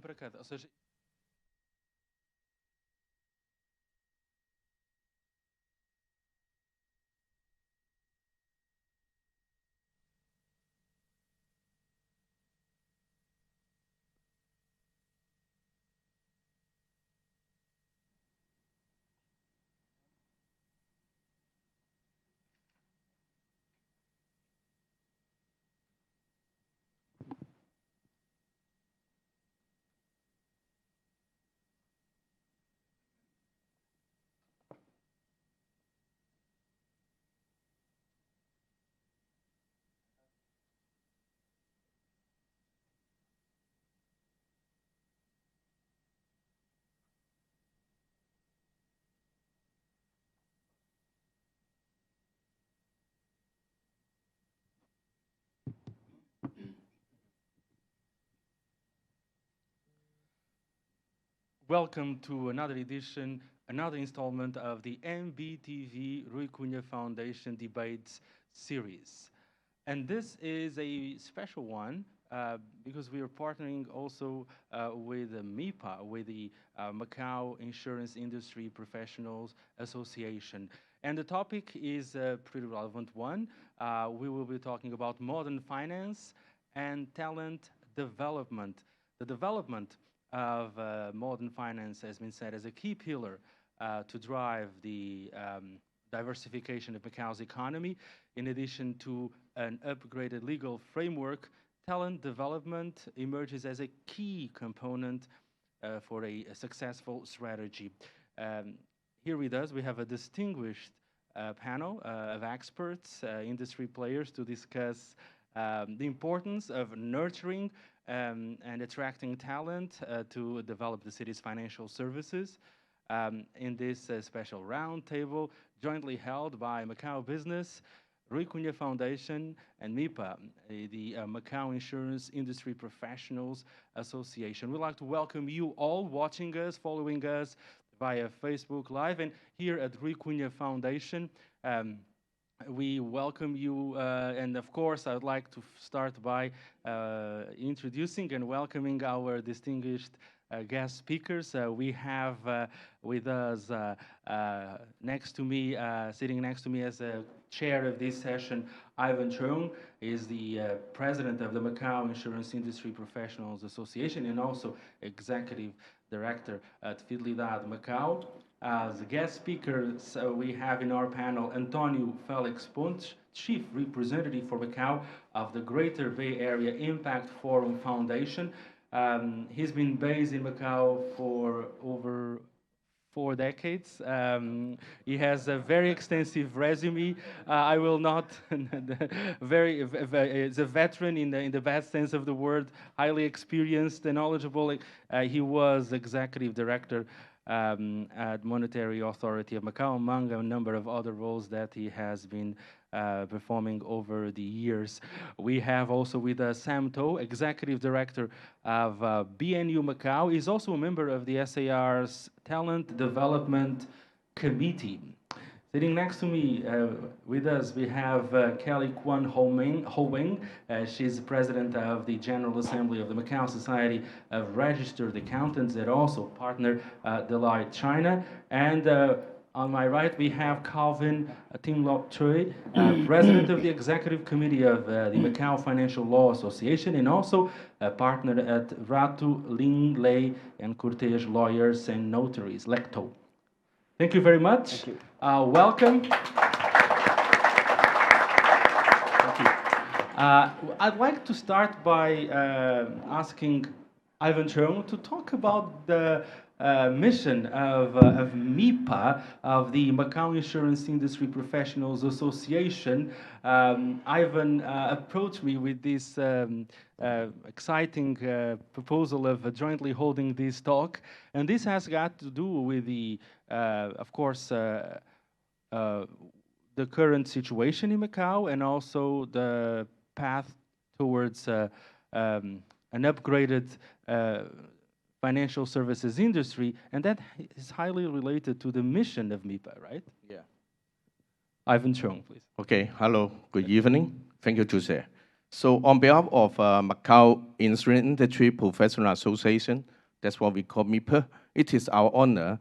para cada. Ou seja, welcome to another edition, another installment of the MBtv Cunha Foundation Debates series. And this is a special one because we are partnering also with the MIIPA, with the Macau Insurance Industry Professionals Association. And the topic is a pretty relevant one. We will be talking about modern finance and talent development. The development of modern finance has been set as a key pillar to drive the diversification of Macau's economy. In addition to an upgraded legal framework, talent development emerges as a key component for a successful strategy. Here with us, we have a distinguished panel of experts, industry players, to discuss the importance of nurturing and attracting talent to develop the city's financial services. In this special roundtable, jointly held by Macau Business, Cunha Foundation, and MIIPA, the Macau Insurance Industry Professionals Association. We'd like to welcome you all watching us, following us via Facebook Live, and here at Cunha Foundation. We welcome you, and of course, I'd like to start by introducing and welcoming our distinguished guest speakers. We have with us next to me, sitting next to me as a chair of this session, Ivan Chung is the president of the Macau Insurance Industry Professionals Association and also executive director at Fidelidade Macau. As guest speakers, we have in our panel António Félix Pontes, Chief Representative for Macau of the Greater Bay Area Impact Forum Foundation. He's been based in Macau for over 4 decades. He has a very extensive resume. I will not, is a veteran in the best sense of the word, highly experienced and knowledgeable. He was executive director at Monetary Authority of Macau, among a number of other roles that he has been performing over the years. We have also with us Sam To, Executive Director of BNU Macau. He's also a member of the SAR's Talent Development Committee. Sitting next to me with us, we have Kelly Kuan Ho Weng. She's president of the General Assembly of the Macau Society of Registered Accountants and also partner at Deloitte China. And on my right, we have Calvin Tinlop Chui, president of the Executive Committee of the Macau Financial Law Association and also a partner at Ratu Ling Lei and Cortege Lawyers and Notaries, LECTO. Thank you very much. Thank you. Welcome. Thank you. I'd like to start by asking Ivan Chung to talk about the mission of MIIPA, of the Macau Insurance Industry Professionals Association. Ivan approached me with this exciting proposal of jointly holding this talk, and this has got to do with the, of course, the current situation in Macau and also the path towards an upgraded financial services industry, and that is highly related to the mission of MIIPA, right? Yeah. Ivan Chung, please. Okay. Hello. Good evening. Thank you, Jose. So on behalf of Macau Insurance Industry Professional Association, That's what we call MIIPA. It is our honor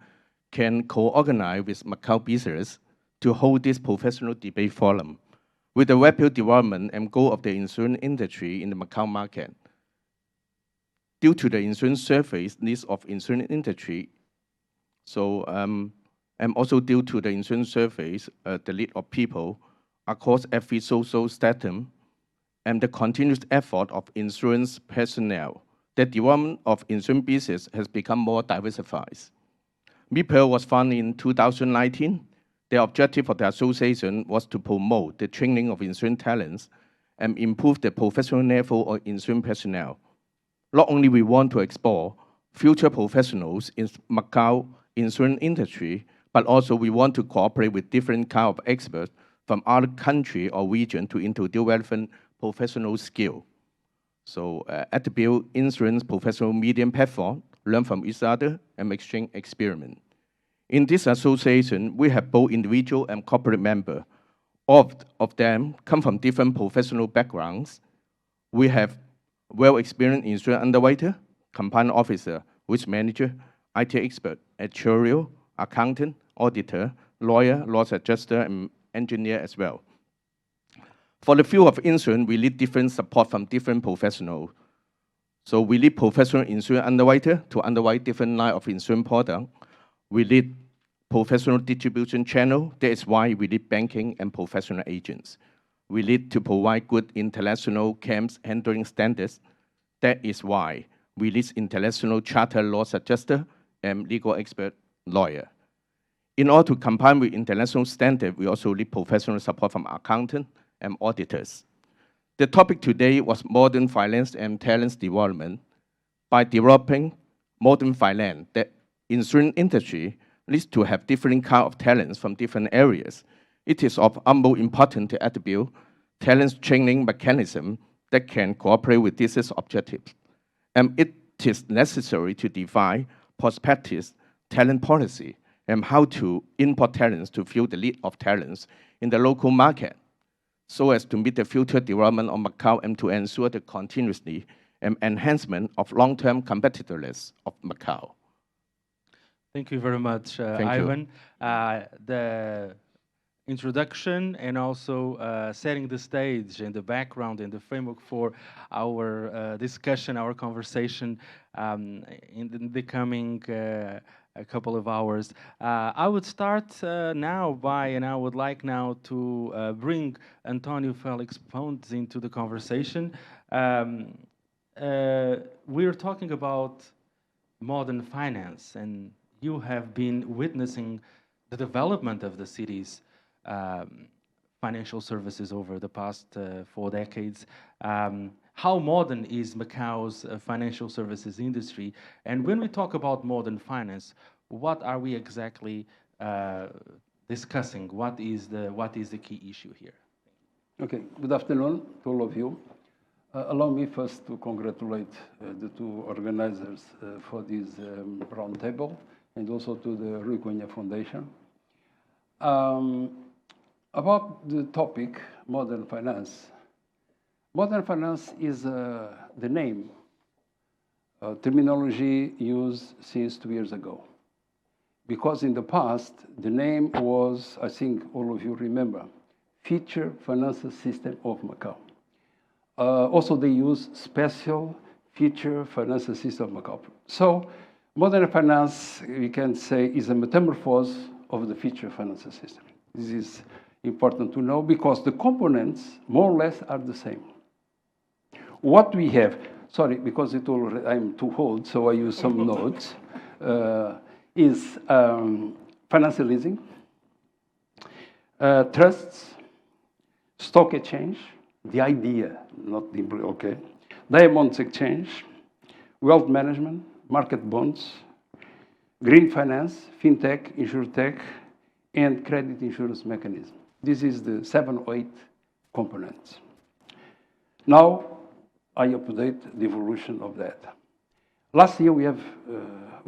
can co-organize with Macau business to hold this professional debate forum with the rapid development and goal of the insurance industry in the Macau market. Due to the insurance service needs of insurance industry, and also due to the insurance service, the need of people across every social stratum, and the continuous effort of insurance personnel, the development of insurance business has become more diversified. MIIPA was founded in 2019. The objective of the association was to promote the training of insurance talents and improve the professional level of insurance personnel. Not only we want to explore future professionals in Macau insurance industry, but also we want to cooperate with different kind of experts from other country or region to introduce relevant professional skill. So at the Build Insurance Professional Medium Platform, learn from each other and exchange experience. In this association, we have both individual and corporate members. All of them come from different professional backgrounds. We have well-experienced insurance underwriter, compliance officer, risk manager, IT expert, actuarial, accountant, auditor, lawyer, loss adjuster, and engineer as well. For the field of insurance, we need different support from different professionals. So we need professional insurance underwriter to underwrite different line of insurance product. We need professional distribution channel. That is why we need banking and professional agents. We need to provide good international claims handling standards. That is why we need international charter loss adjuster and legal expert lawyer. In order to comply with international standards, we also need professional support from accountants and auditors. The topic today was modern finance and talent development. By developing modern finance, the insurance industry needs to have different kind of talents from different areas. It is of utmost importance to attribute talent training mechanism that can cooperate with these objectives. And it is necessary to define prospective talent policy and how to import talents to fill the need of talents in the local market, so as to meet the future development of Macau and to ensure the continuously and enhancement of long-term competitiveness of Macau. Thank you very much, Ivan. The introduction and also setting the stage and the background and the framework for our discussion, our conversation in the coming a couple of hours. I would start now and I would like now to bring António Félix Pontes into the conversation. We're talking about modern finance, and you have been witnessing the development of the city's financial services over the past 4 decades. How modern is Macau's financial services industry? And when we talk about modern finance, what are we exactly discussing? What is the key issue here? Okay, good afternoon to all of you. Allow me first to congratulate the two organizers for this roundtable, and also to the Rui Cunha Foundation. About the topic, modern finance. Modern finance is the name, terminology used since 2 years ago. Because in the past, the name was, I think all of you remember, Future Financial System of Macau. Also, they use special Future Financial System of Macau. So, modern finance, we can say, is a metamorphose of the future financial system. This is important to know because the components, more or less, are the same. What we have, sorry, because I'm too old, so I use some notes, is financial leasing, trusts, stock exchange, the idea, not the, okay, diamonds exchange, wealth management, market bonds, green finance, fintech, insurtech, and credit insurance mechanism. This is the 7 or 8 components. Now, I update the evolution of that. Last year, we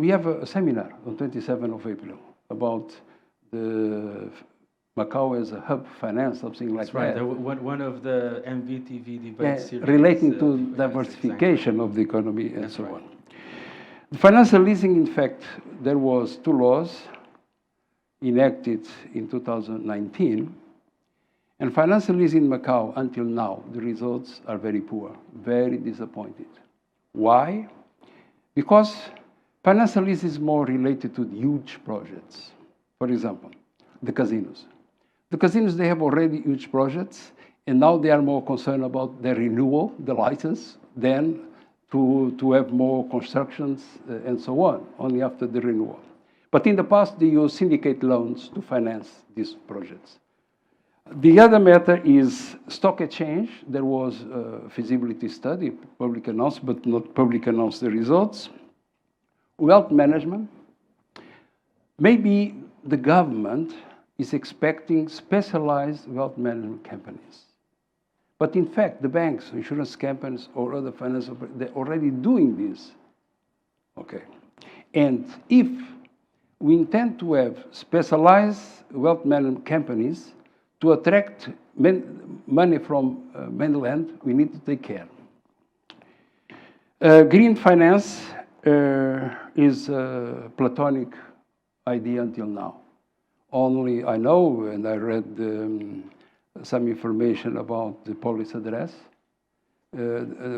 have a seminar on 27th of April about the Macau as a hub finance, something like that. That's right. One of the MBtv debate series. Relating to diversification of the economy and so on. The financial leasing, in fact, there was 2 laws enacted in 2019. And financial leasing in Macau, until now, the results are very poor, very disappointed. Why? Because financial lease is more related to huge projects. For example, the casinos. The casinos, they have already huge projects, and now they are more concerned about the renewal, the license, than to have more constructions and so on, only after the renewal. But in the past, they used syndicate loans to finance these projects. The other matter is stock exchange. There was a feasibility study, public announced, but not public announced the results. Wealth management. Maybe the government is expecting specialized wealth management companies. But in fact, the banks, insurance companies, or other financial, they're already doing this. Okay. And if we intend to have specialized wealth management companies to attract money from mainland, we need to take care. Green finance is a platonic idea until now. Only I know, and I read some information about the policy address,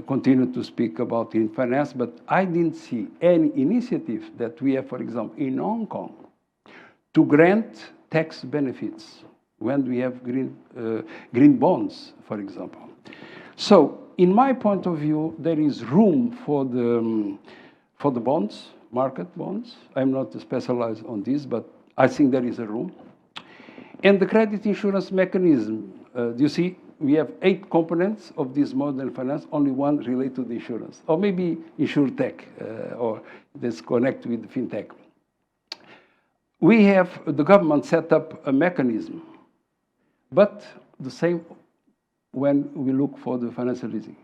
continue to speak about green finance, but I didn't see any initiative that we have, for example, in Hong Kong, to grant tax benefits when we have green bonds, for example. So, in my point of view, there is room for the bonds, market bonds. I'm not specialized on this, but I think there is a room. And the credit insurance mechanism, you see, we have 8 components of this modern finance, only one related to the insurance, or maybe insurtech, or that's connected with fintech. We have, the government set up a mechanism, but the same when we look for the financial leasing.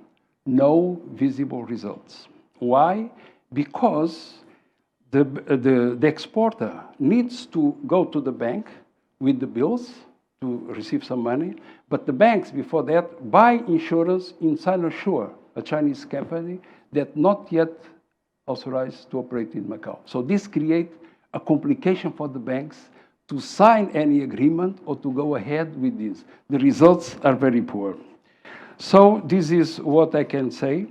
No visible results. Why? Because the exporter needs to go to the bank with the bills to receive some money, but the banks before that buy insurance in Sinosure, a Chinese company that not yet authorized to operate in Macau. So this creates a complication for the banks to sign any agreement or to go ahead with this. The results are very poor. So this is what I can say.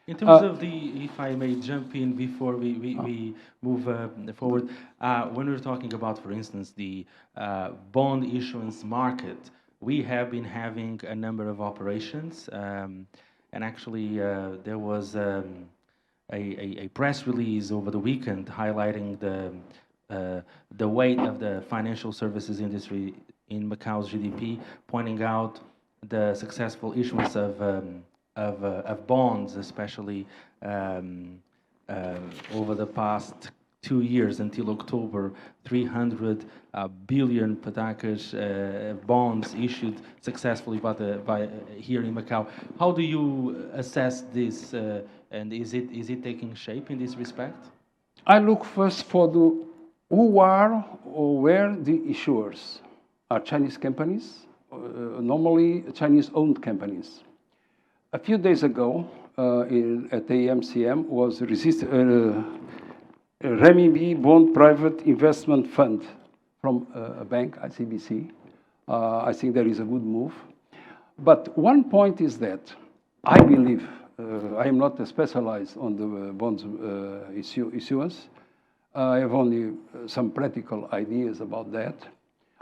In terms of if I may jump in before we move forward, when we're talking about, for instance, the bond issuance market, we have been having a number of operations, and actually there was a press release over the weekend highlighting the weight of the financial services industry in Macau's GDP, pointing out the successful issuance of bonds, especially over the past 2 years until October, 300 billion patakas bonds issued successfully by here in Macau. How do you assess this, and is it taking shape in this respect? I look first for who are or where the issuers are. Chinese companies, normally Chinese-owned companies. A few days ago, at the AMCM was resisted a renminbi bond private investment fund from a bank, ICBC. I think there is a good move. But one point is that I believe, I am not specialized on the bonds issuance. I have only some practical ideas about that.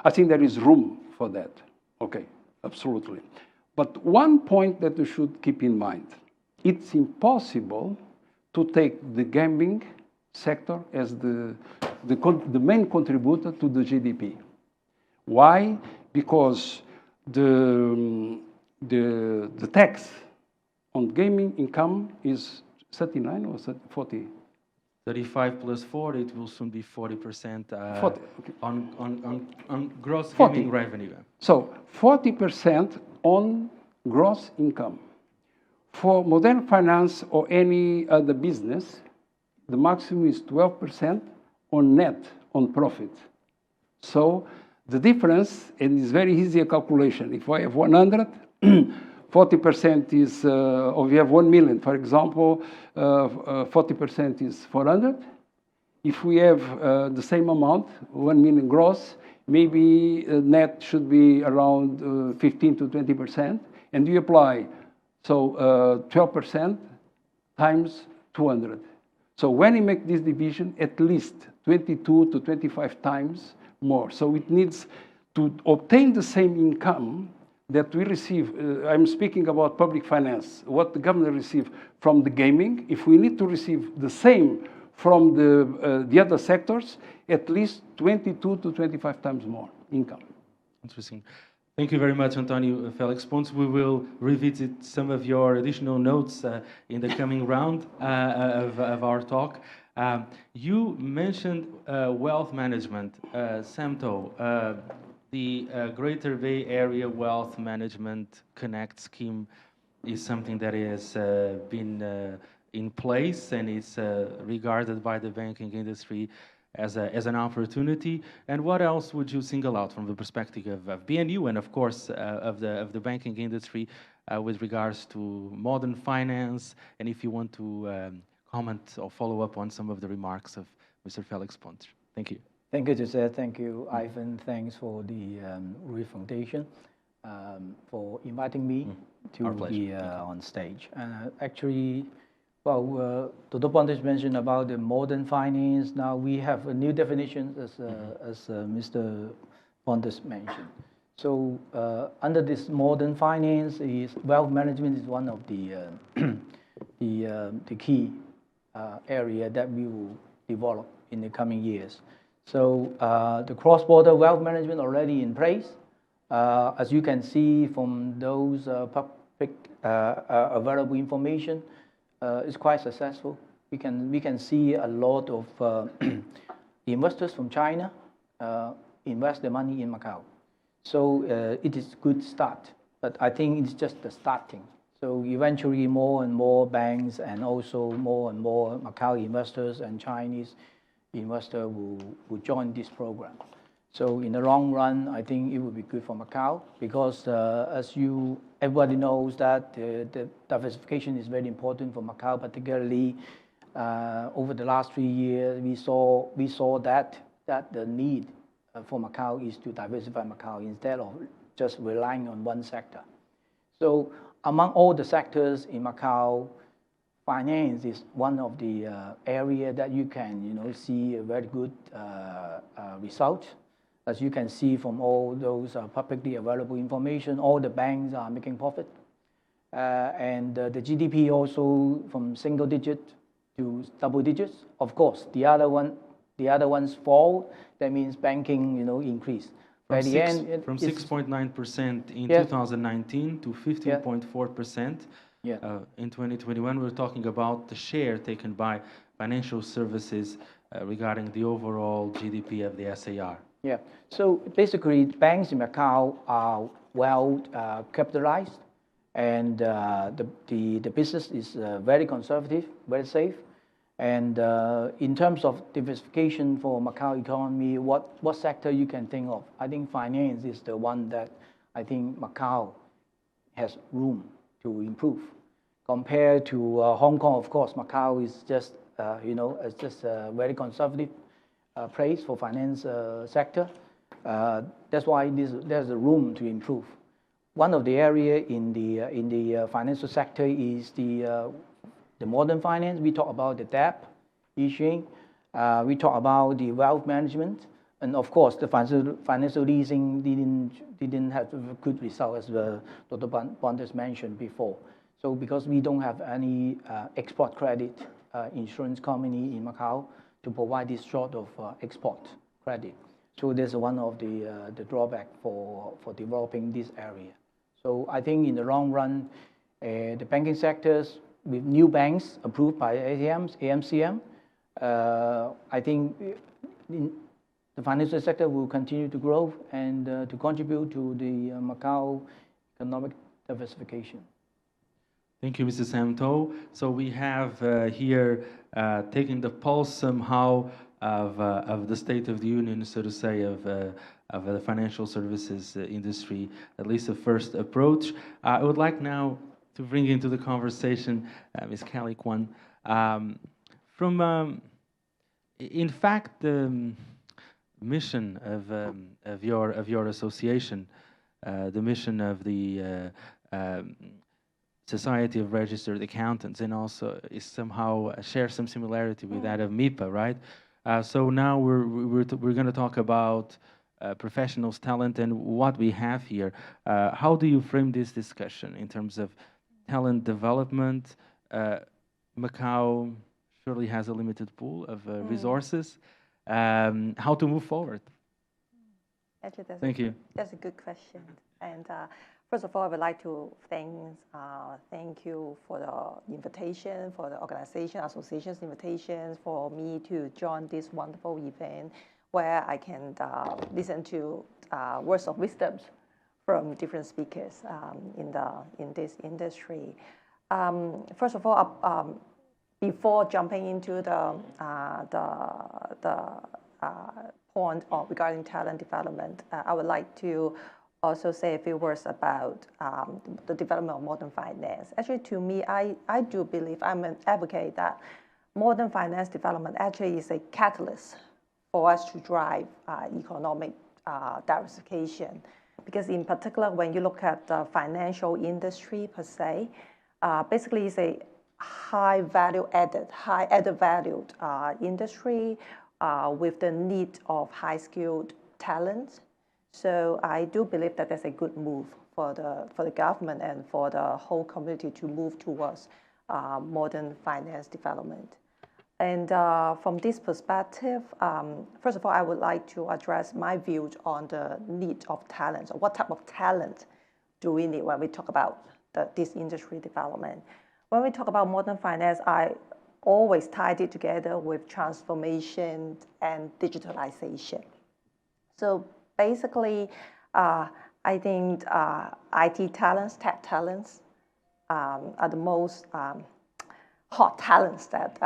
I think there is room for that. Okay, absolutely. But one point that you should keep in mind, it's impossible to take the gambling sector as the main contributor to the GDP. Why? Because the tax on gaming income is 39 or 40? 35 plus 4, it will soon be 40% 40, okay. on gross 40. gaming revenue. So 40% on gross income. For modern finance or any other business, the maximum is 12% on net, on profit. So the difference, and it's very easy a calculation. If I have 100, 40% is, or we have 1 million, for example, 40% is 400. If we have the same amount, 1 million gross, maybe net should be around 15 to 20%, and we apply, so 12% times 200. So when you make this division, at least 22 to 25 times more. So it needs to obtain the same income that we receive. I'm speaking about public finance, what the government receives from the gaming. If we need to receive the same from the other sectors, at least 22 to 25 times more income. Interesting. Thank you very much, António Félix Pontes. We will revisit some of your additional notes in the coming round of our talk. You mentioned wealth management, Samto. The Greater Bay Area Wealth Management Connect scheme is something that has been in place and is regarded by the banking industry as an opportunity. And what else would you single out from the perspective of BNU and, of course, of the banking industry with regards to modern finance? And if you want to comment or follow up on some of the remarks of Mr. Félix Pontes. Thank you. Thank you, Jose. Thank you, Ivan. Thanks for the Rui Foundation for inviting me to be on stage. Actually, well, Dr. Pontes mentioned about the modern finance. Now we have a new definition, as Mr. Pontes mentioned. So under this modern finance, wealth management is one of the key area that we will develop in the coming years. So the cross-border wealth management already in place. As you can see from those public available information, is quite successful. We can see a lot of investors from China invest their money in Macau. So it is a good start, but I think it's just the starting. So eventually more and more banks and also more and more Macau investors and Chinese investors will join this program. So in the long run, I think it will be good for Macau because as everybody knows that the diversification is very important for Macau, particularly over the last 3 years, we saw that the need for Macau is to diversify Macau instead of just relying on one sector. So among all the sectors in Macau, finance is one of the area that you can see a very good result. As you can see from all those publicly available information, all the banks are making profit. And the GDP also from single digit to double digits. Of course, the other ones fall. That means banking, increase. By the end, from 6.9% in 2019 to 15.4% in 2021. We're talking about the share taken by financial services regarding the overall GDP of the SAR. Yeah. So basically, banks in Macau are well capitalized, and the business is very conservative, very safe. And in terms of diversification for Macau economy, what sector you can think of? I think finance is the one that I think Macau has room to improve. Compared to Hong Kong, of course, Macau is just it's just a very conservative place for finance sector. That's why there's a room to improve. One of the area in the financial sector is the modern finance. We talk about the debt issuing. We talk about the wealth management, and of course, the financial leasing didn't have a good result, as Dr. Pontes mentioned before. So because we don't have any export credit insurance company in Macau to provide this sort of export credit. So there's one of the drawback for developing this area. So I think in the long run, the banking sectors with new banks approved by AMCM, I think the financial sector will continue to grow and to contribute to the Macau economic diversification. Thank you, Mr. Samto. So we have here taken the pulse somehow of the State of the Union, so to say, of the financial services industry, at least a first approach. I would like now to bring into the conversation Ms. Kelly Kuan. In fact, the mission of your association, the mission of the Society of Registered Accountants, and also is somehow shares some similarity with that of MIIPA, right? So now we're going to talk about professionals' talent and what we have here. How do you frame this discussion in terms of talent development? Macau surely has a limited pool of resources. How to move forward? Actually, that's a good question. And first of all, I would like to thank you for the invitation, for the organization, association's invitations, for me to join this wonderful event where I can listen to words of wisdom from different speakers in this industry. First of all, before jumping into the point regarding talent development, I would like to also say a few words about the development of modern finance. Actually, to me, I do believe, I'm an advocate that modern finance development actually is a catalyst for us to drive economic diversification. Because in particular, when you look at the financial industry per se, basically it's a high added valued industry with the need of high skilled talent. So I do believe that that's a good move for the government and for the whole community to move towards modern finance development. And from this perspective, first of all, I would like to address my views on the need of talent, or what type of talent do we need when we talk about this industry development. When we talk about modern finance, I always tied it together with transformation and digitalization. So basically, I think IT talents, tech talents are the most hot talents that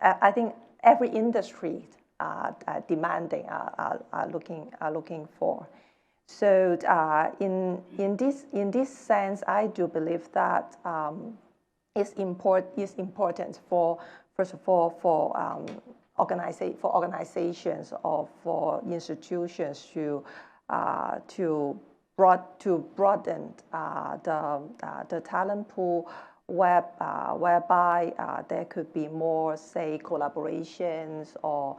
I think every industry demanding are looking for. So in this sense, I do believe that it's important for, first of all, for organizations or for institutions to broaden the talent pool, whereby there could be more, say, collaborations or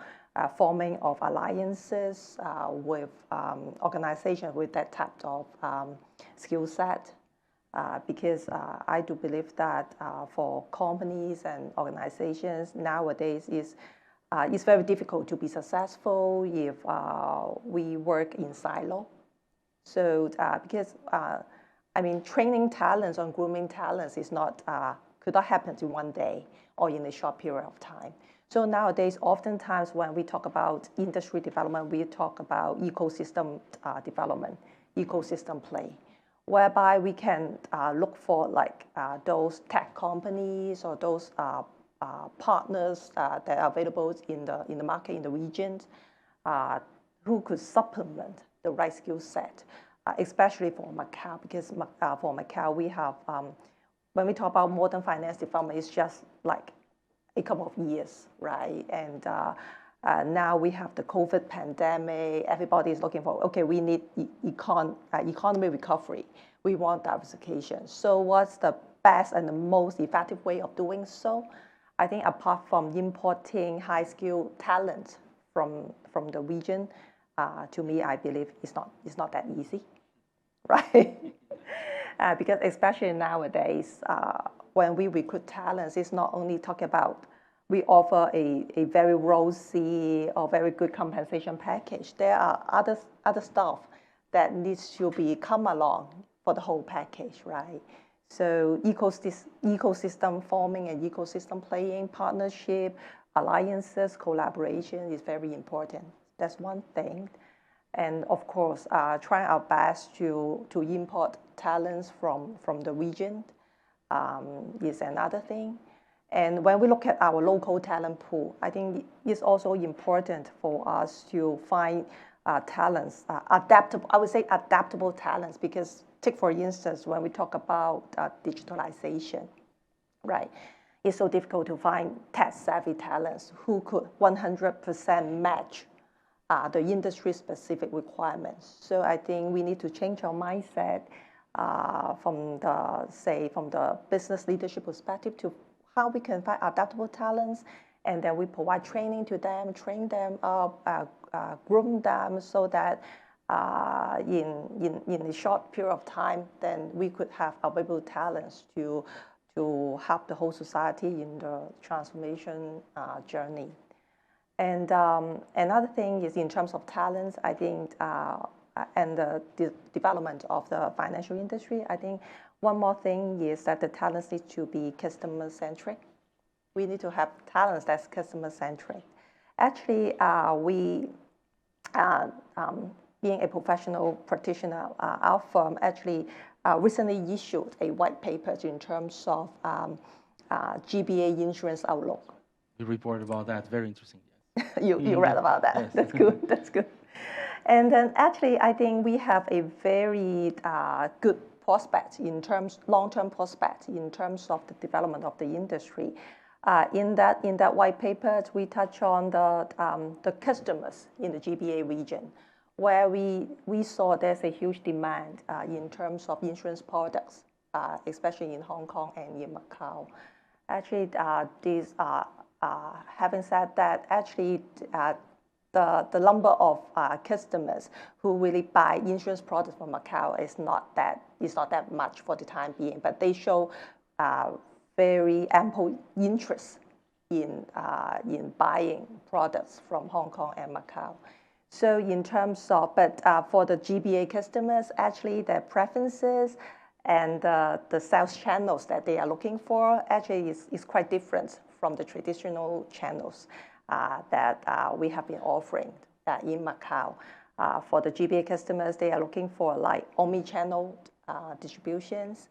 forming of alliances with organizations with that type of skill set. Because I do believe that for companies and organizations nowadays it's very difficult to be successful if we work in silo. So because I mean, training talents or grooming talents is could not happen in one day or in a short period of time. So nowadays, oftentimes when we talk about industry development, we talk about ecosystem development, ecosystem play, whereby we can look for like those tech companies or those partners that are available in the market, in the regions, who could supplement the right skill set, especially for Macau, because for Macau we have, when we talk about modern finance development, it's just like a couple of years, right? And now we have the COVID pandemic. Everybody is looking for, okay, we need economy recovery. We want diversification. So what's the best and the most effective way of doing so? I think apart from importing high-skilled talent from the region, to me, I believe it's not that easy, right? Because especially nowadays, when we recruit talents, it's not only talking about we offer a very rosy or very good compensation package. There are other stuff that needs to come along for the whole package, right? So ecosystem forming and ecosystem playing, partnership, alliances, collaboration is very important. That's one thing. And of course, trying our best to import talents from the region is another thing. And when we look at our local talent pool, I think it's also important for us to find talents, adaptable, I would say adaptable talents, because take for instance, when we talk about digitalization, right? It's so difficult to find tech-savvy talents who could 100% match the industry-specific requirements. So I think we need to change our mindset from the business leadership perspective to how we can find adaptable talents, and then we provide training to them, train them up, groom them, so that in a short period of time, then we could have available talents to help the whole society in the transformation journey. And another thing is in terms of talents, I think, and the development of the financial industry, I think one more thing is that the talents need to be customer-centric. We need to have talents that's customer-centric. Actually, being a professional practitioner, our firm actually recently issued a white paper in terms of GBA insurance outlook. You reported about that, very interesting. You read about that, yes. That's good, that's good. And then actually, I think we have a very good prospect in terms, long-term prospect in terms of the development of the industry. In that white paper, we touch on the customers in the GBA region, where we saw there's a huge demand in terms of insurance products, especially in Hong Kong and in Macau. Actually, having said that, actually the number of customers who really buy insurance products from Macau is not that much for the time being, but they show very ample interest in buying products from Hong Kong and Macau. So in terms of, but for the GBA customers, actually their preferences and the sales channels that they are looking for actually is quite different from the traditional channels that we have been offering in Macau. For the GBA customers, they are looking for like omni-channel distributions.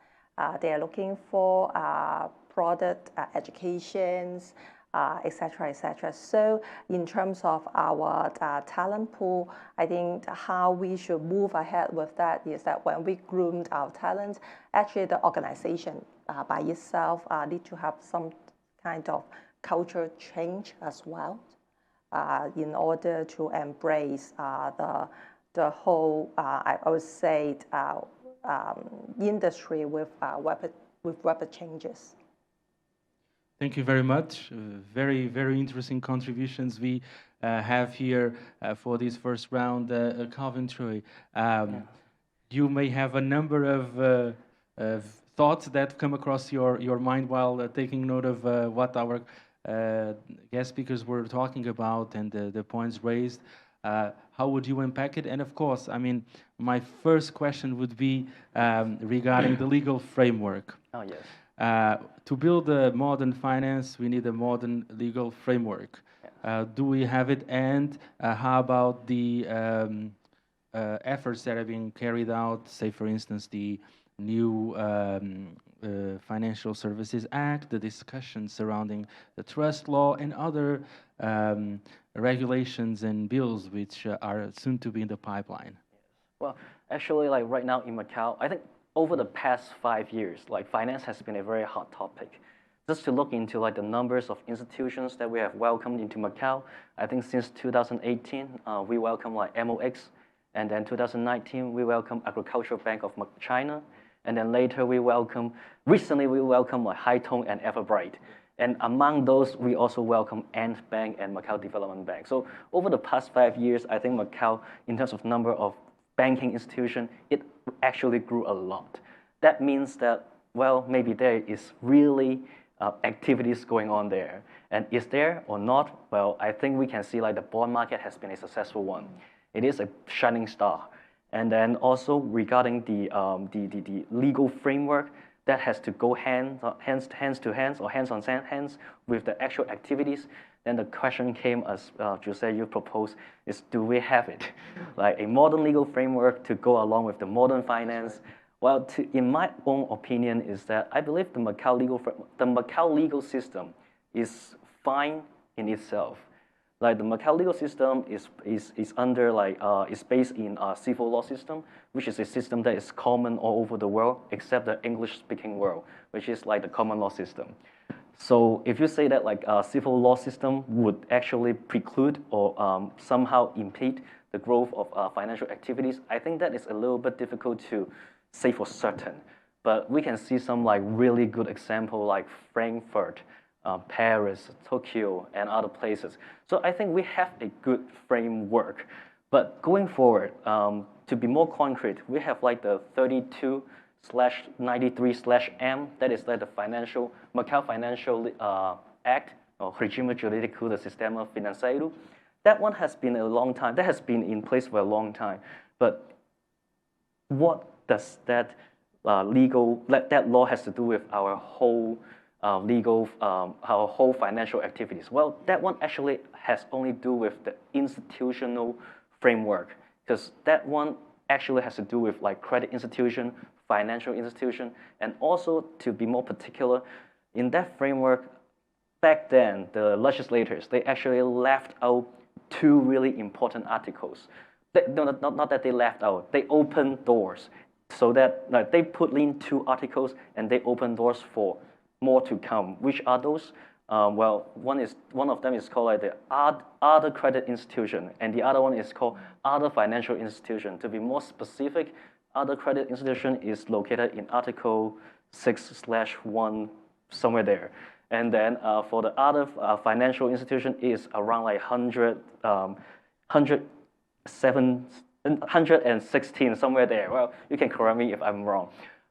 They are looking for product educations, et cetera, et cetera. So in terms of our talent pool, I think how we should move ahead with that is that when we groomed our talent, actually the organization by itself need to have some kind of culture change as well in order to embrace the whole, I would say, industry with rapid changes. Thank you very much. Very, very interesting contributions we have here for this first round. Calvin Chui, you may have a number of thoughts that come across your mind while taking note of what our guest speakers were talking about and the points raised. How would you unpack it? And of course, I mean, my first question would be regarding the legal framework. Oh, yes. To build a modern finance, we need a modern legal framework. Yes. Do we have it? And how about the efforts that are being carried out, say, for instance, the new Financial Services Act, the discussions surrounding the trust law, and other regulations and bills which are soon to be in the pipeline? Well, actually, like right now in Macau, I think over the past 5 years, like finance has been a very hot topic. Just to look into like the numbers of institutions that we have welcomed into Macau, I think since 2018, we welcomed like MOX, and then 2019, we welcomed Agricultural Bank of China, and then later recently we welcomed like Haitong and Everbright. And among those, we also welcome Ant Bank and Macau Development Bank. So over the past 5 years, I think Macau, in terms of number of banking institutions, it actually grew a lot. That means that, well, maybe there is really activities going on there. And is there or not? Well, I think we can see like the bond market has been a successful one. It is a shining star. And then also regarding the legal framework, that has to go hands to hands or hands on hands with the actual activities. Then the question came as Jose, you proposed, is do we have it? Like a modern legal framework to go along with the modern finance, Well, in my own opinion, is that I believe the Macau legal system is fine in itself. Like the Macau legal system is under is based in a civil law system, which is a system that is common all over the world except the English-speaking world, which is like the common law system. So if you say that like a civil law system would actually preclude or somehow impede the growth of financial activities, I think that is a little bit difficult to say for certain. But we can see some like really good example like Frankfurt, Paris, Tokyo, and other places. So I think we have a good framework. But going forward, to be more concrete, we have like the 32/93/M, that is like the Macau Financial Act, or Regime Jurídico do Sistema Financeiro. That one has been a long time, that has been in place for a long time. But what does that that law has to do with our whole our whole financial activities? Well, that one actually has only to do with the institutional framework, because that one actually has to do with like credit institution, financial institution, and also to be more particular, in that framework, back then, the legislators, they actually left out two really important articles. Not that they left out, they opened doors. So that like, they put in two articles and they open doors for more to come. Which are those? Well, one of them is called like the other credit institution, and the other one is called other financial institution. To be more specific, other credit institution is located in Article 6/1, somewhere there. And then for the other financial institution is around like 116, somewhere there. Well, you can correct me if I'm wrong.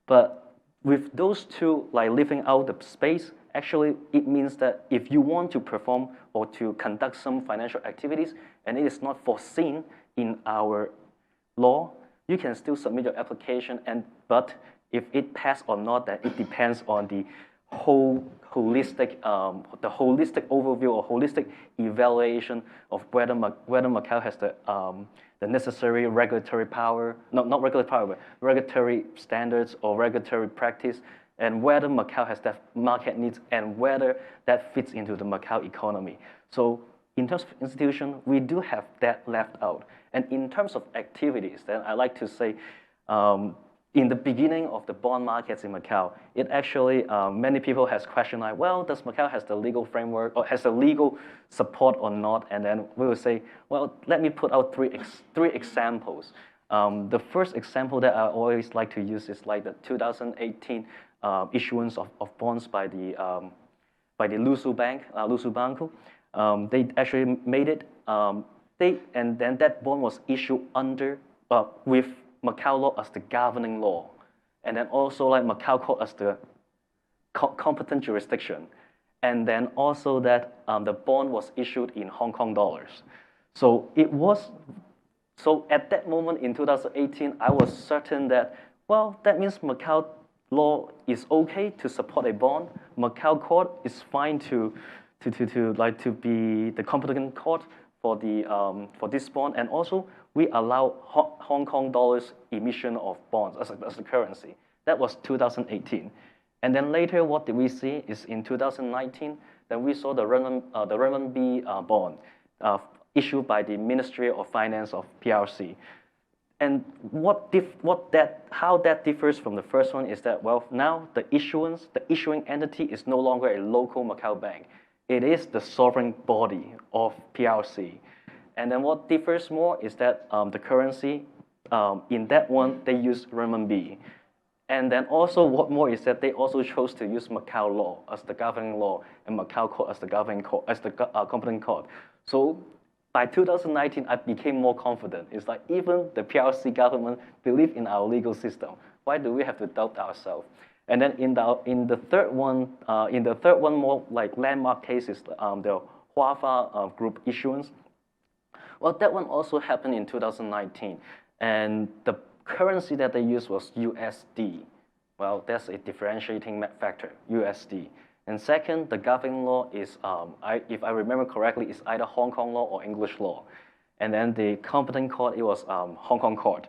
But with those two like leaving out the space, actually it means that if you want to perform or to conduct some financial activities and it is not foreseen in our law, you can still submit your application. But if it passes or not, that it depends on the holistic overview or holistic evaluation of whether Macau has the necessary regulatory power, not regulatory power, but regulatory standards or regulatory practice, and whether Macau has that market needs and whether that fits into the Macau economy. So in terms of institution, we do have that left out. And in terms of activities, then I like to say, in the beginning of the bond markets in Macau, it actually, many people has questioned like, well, does Macau has the legal framework or has the legal support or not? And then we will say, well, let me put out three examples. The first example that I always like to use is like the 2018 issuance of bonds by the Lusu Bank, Lusu Banco. They actually made it, and then that bond was issued under, with Macau law as the governing law, and then also like Macau court as the competent jurisdiction, and then also that the bond was issued in Hong Kong dollars. So at that moment in 2018, I was certain that, well, that means Macau law is okay to support a bond. Macau court is fine to be the competent court for this bond, and also we allow Hong Kong dollars emission of bonds as a currency. That was 2018. And then later, what did we see is in 2019, then we saw the renminbi bond issued by the Ministry of Finance of PRC. And how that differs from the first one is that, well, now the issuing entity is no longer a local Macau bank. It is the sovereign body of PRC. And then what differs more is that the currency, in that one, they use renminbi. And then also what more is that they also chose to use Macau law as the governing law and Macau court as the governing court, as the competent court. So by 2019, I became more confident. It's like even the PRC government believe in our legal system. Why do we have to doubt ourselves? And then in the third one, more like landmark cases, the Huafa group issuance. Well, that one also happened in 2019, and the currency that they used was USD. Well, that's a differentiating factor, USD. And second, the governing law is, if I remember correctly, is either Hong Kong law or English law. And then the competent court, it was Hong Kong court.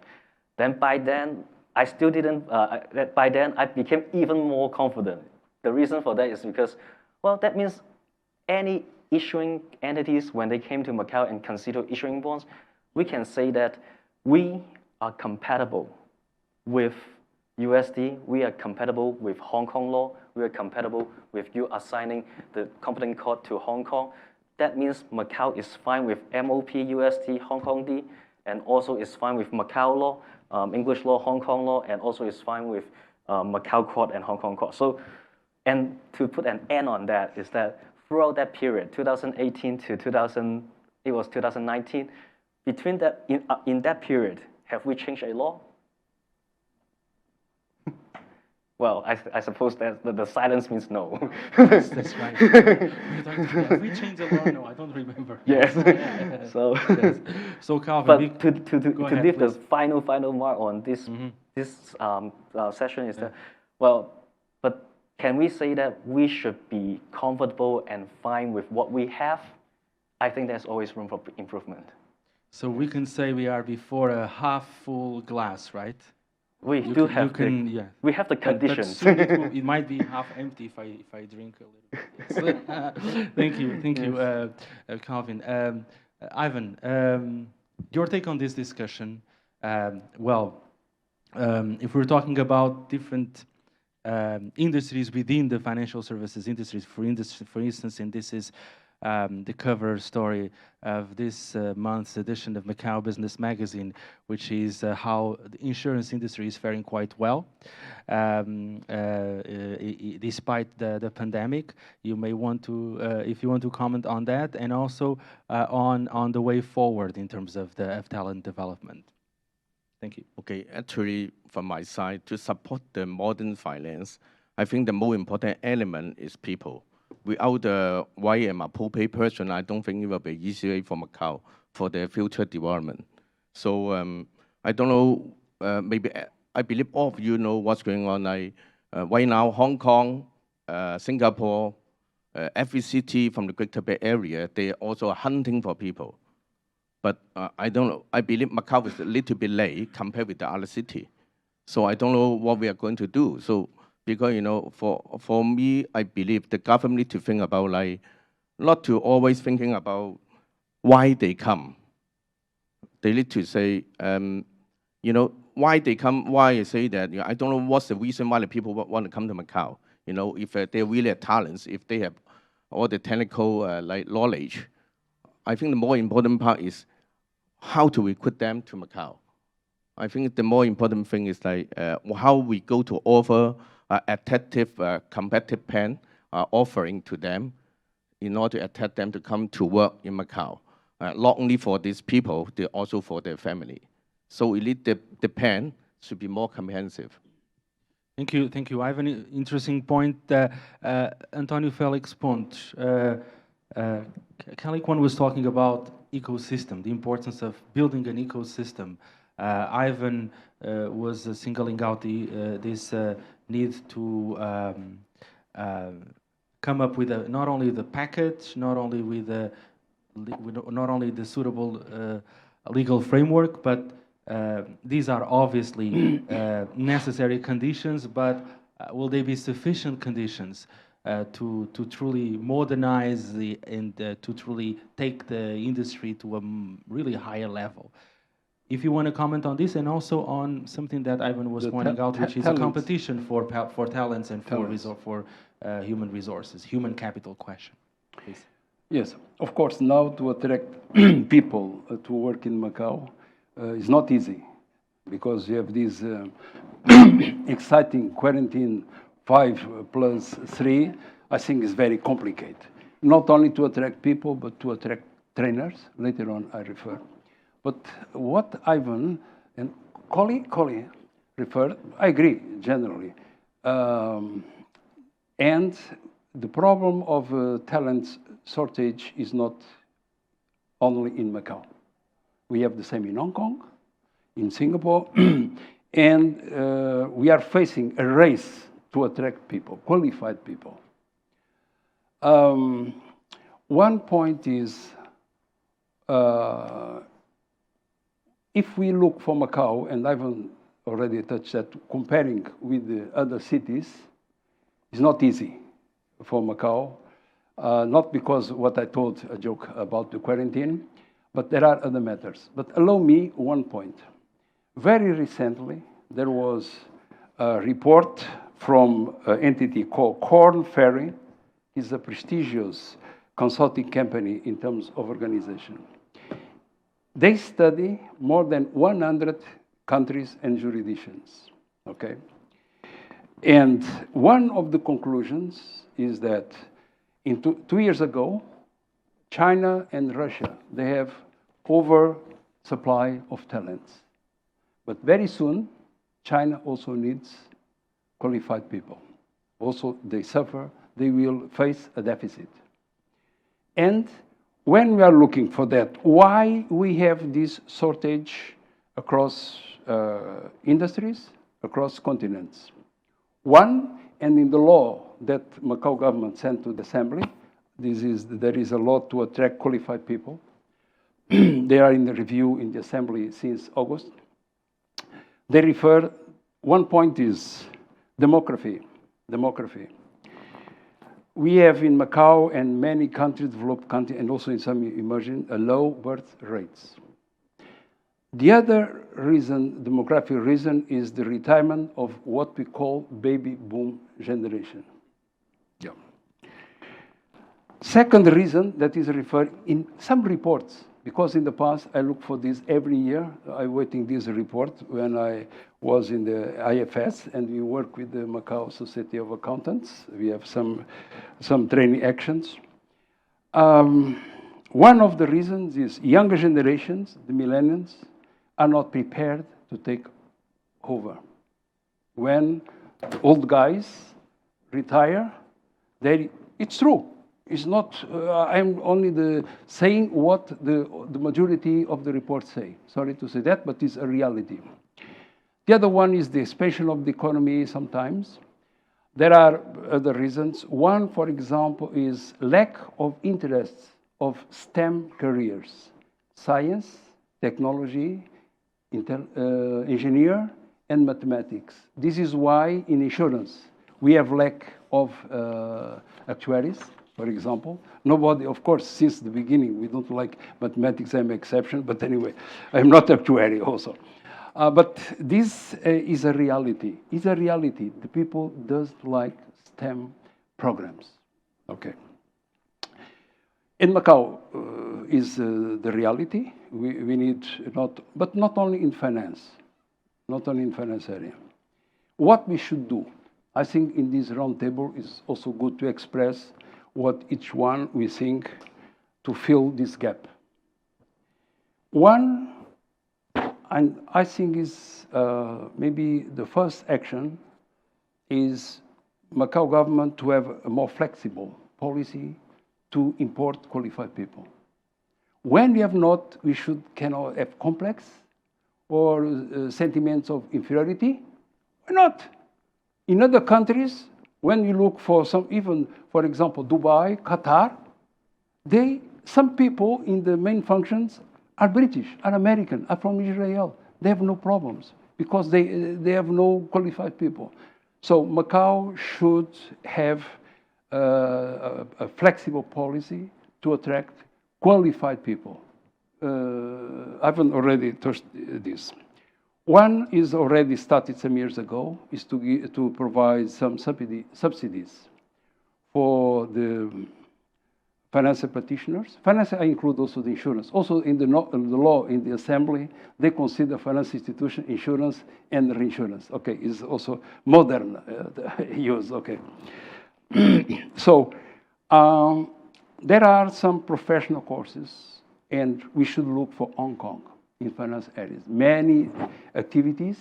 Then by then, I still didn't, by then I became even more confident. The reason for that is because, well, that means any issuing entities, when they came to Macau and consider issuing bonds, we can say that we are compatible with USD, we are compatible with Hong Kong law, we are compatible with you assigning the competent court to Hong Kong. That means Macau is fine with MOP, USD, Hong Kong D, and also is fine with Macau law, English law, Hong Kong law, and also is fine with Macau court and Hong Kong court. So, and to put an end on that is that throughout that period, 2018 to 2019, between that, in that period, have we changed a law? Well, I suppose that the silence means no. Yes, that's right. Have we changed the law? No, I don't remember. Yes. So, yes. So Calvin, but to ahead, leave the please. final mark on this session is that, well, but can we say that we should be comfortable and fine with what we have? I think there's always room for improvement. So we can say we are before a half-full glass, right? We You do can- have you can- the, yeah. we have the But conditions. soon it might be half empty if I drink a little bit. Yes. Thank you, Calvin. Ivan, your take on this discussion? If we're talking about different industries within the financial services industries, for instance, and this is the cover story of this month's edition of Macau Business Magazine, which is how the insurance industry is faring quite well, despite the pandemic. You may want to, if you want to comment on that, and also on the way forward in terms of talent development. Thank you. Okay, actually, from my side, to support the modern finance, I think the more important element is people. Without the white and Mapope person, I don't think it will be easier for Macau for their future development. So I don't know, maybe I believe all of you know what's going on. Right now, Hong Kong, Singapore, every city from the Greater Bay Area, they are also hunting for people. But I don't know, I believe Macau is a little bit late compared with the other city. So I don't know what we are going to do. So, because, you know, for me, I believe the government need to think about, like, not to always thinking about why they come. They need to say, you know, why they come, why I say that, you know, I don't know what's the reason why the people want to come to Macau. You know, if they're really talents, if they have all the technical like knowledge. I think the more important part is how to recruit them to Macau. I think the more important thing is like how we go to offer attractive, competitive plan offering to them in order to attract them to come to work in Macau. Not only for these people, they also for their family. So we need the plan should be more comprehensive. Thank you. I have an interesting point. António Félix Pontes, Kuan was talking about ecosystem, the importance of building an ecosystem. Ivan was singling out this need to come up with not only the package, not only with not only the suitable legal framework, but these are obviously necessary conditions. But will they be sufficient conditions to truly modernize and to truly take the industry to a really higher level? If you want to comment on this, and also on something that Ivan was pointing out, which is a competition for talents and for human resources, human capital question. Please. Yes, of course, now to attract people to work in Macau is not easy, because you have this exciting quarantine 5+3. I think is very complicated. Not only to attract people, but to attract trainers. Later on, I refer. But what Ivan and Collie referred, I agree generally. And the problem of talent shortage is not only in Macau. We have the same in Hong Kong, in Singapore, and we are facing a race to attract people, qualified people. One point is, if we look for Macau, and Ivan already touched that comparing with the other cities is not easy for Macau. Not because what I told a joke about the quarantine, but there are other matters. But allow me one point. Very recently, there was a report from an entity called Korn Ferry. It's a prestigious consulting company in terms of organization. They study more than 100 countries and jurisdictions, okay? And one of the conclusions is that in two years ago, China and Russia, they have oversupply of talents. But very soon, China also needs qualified people. Also, they suffer, they will face a deficit. And when we are looking for that, why we have this shortage across industries, across continents? One, and in the law that Macau government sent to the assembly, there is a law to attract qualified people. They are in the review in the assembly since August. They refer, one point is demography. We have in Macau and many countries, developed countries, and also in some emerging, low birth rates. The other reason, demographic reason, is the retirement of what we call baby boom generation. Yeah. Second reason that is referred in some reports, because in the past I look for this every year. I'm waiting this report when I was in the IFS, and we work with the Macau Society of Accountants. We have some training actions. One of the reasons is younger generations, the millennials, are not prepared to take over. When old guys retire, it's true. It's not, I'm only saying what the majority of the reports say. Sorry to say that, but it's a reality. The other one is the expansion of the economy sometimes. There are other reasons. One, for example, is lack of interest of STEM careers. Science, technology, engineer, and mathematics. This is why in insurance we have lack of actuaries, for example. Nobody, of course, since the beginning, we don't like mathematics, I'm an exception, but anyway, I'm not actuary also. But this is a reality. It's a reality. The people don't like STEM programs. Okay. In Macau is the reality. We need but not only in finance, not only in finance area. What we should do, I think in this roundtable is also good to express what each one we think to fill this gap. One, and I think is maybe the first action is Macau government to have a more flexible policy to import qualified people. When we have not, we cannot have complex or sentiments of inferiority. Why not? In other countries, when you look for some, even, for example, Dubai, Qatar, some people in the main functions are British, are American, are from Israel. They have no problems because they have no qualified people. So Macau should have a flexible policy to attract qualified people. I've already touched this. One is already started some years ago, is to provide some subsidies for the financial practitioners. Finance, I include also the insurance. Also in the law, in the assembly, they consider financial institution, insurance, and reinsurance. Okay, it's also modern use, okay. So there are some professional courses, and we should look for Hong Kong in finance areas. Many activities.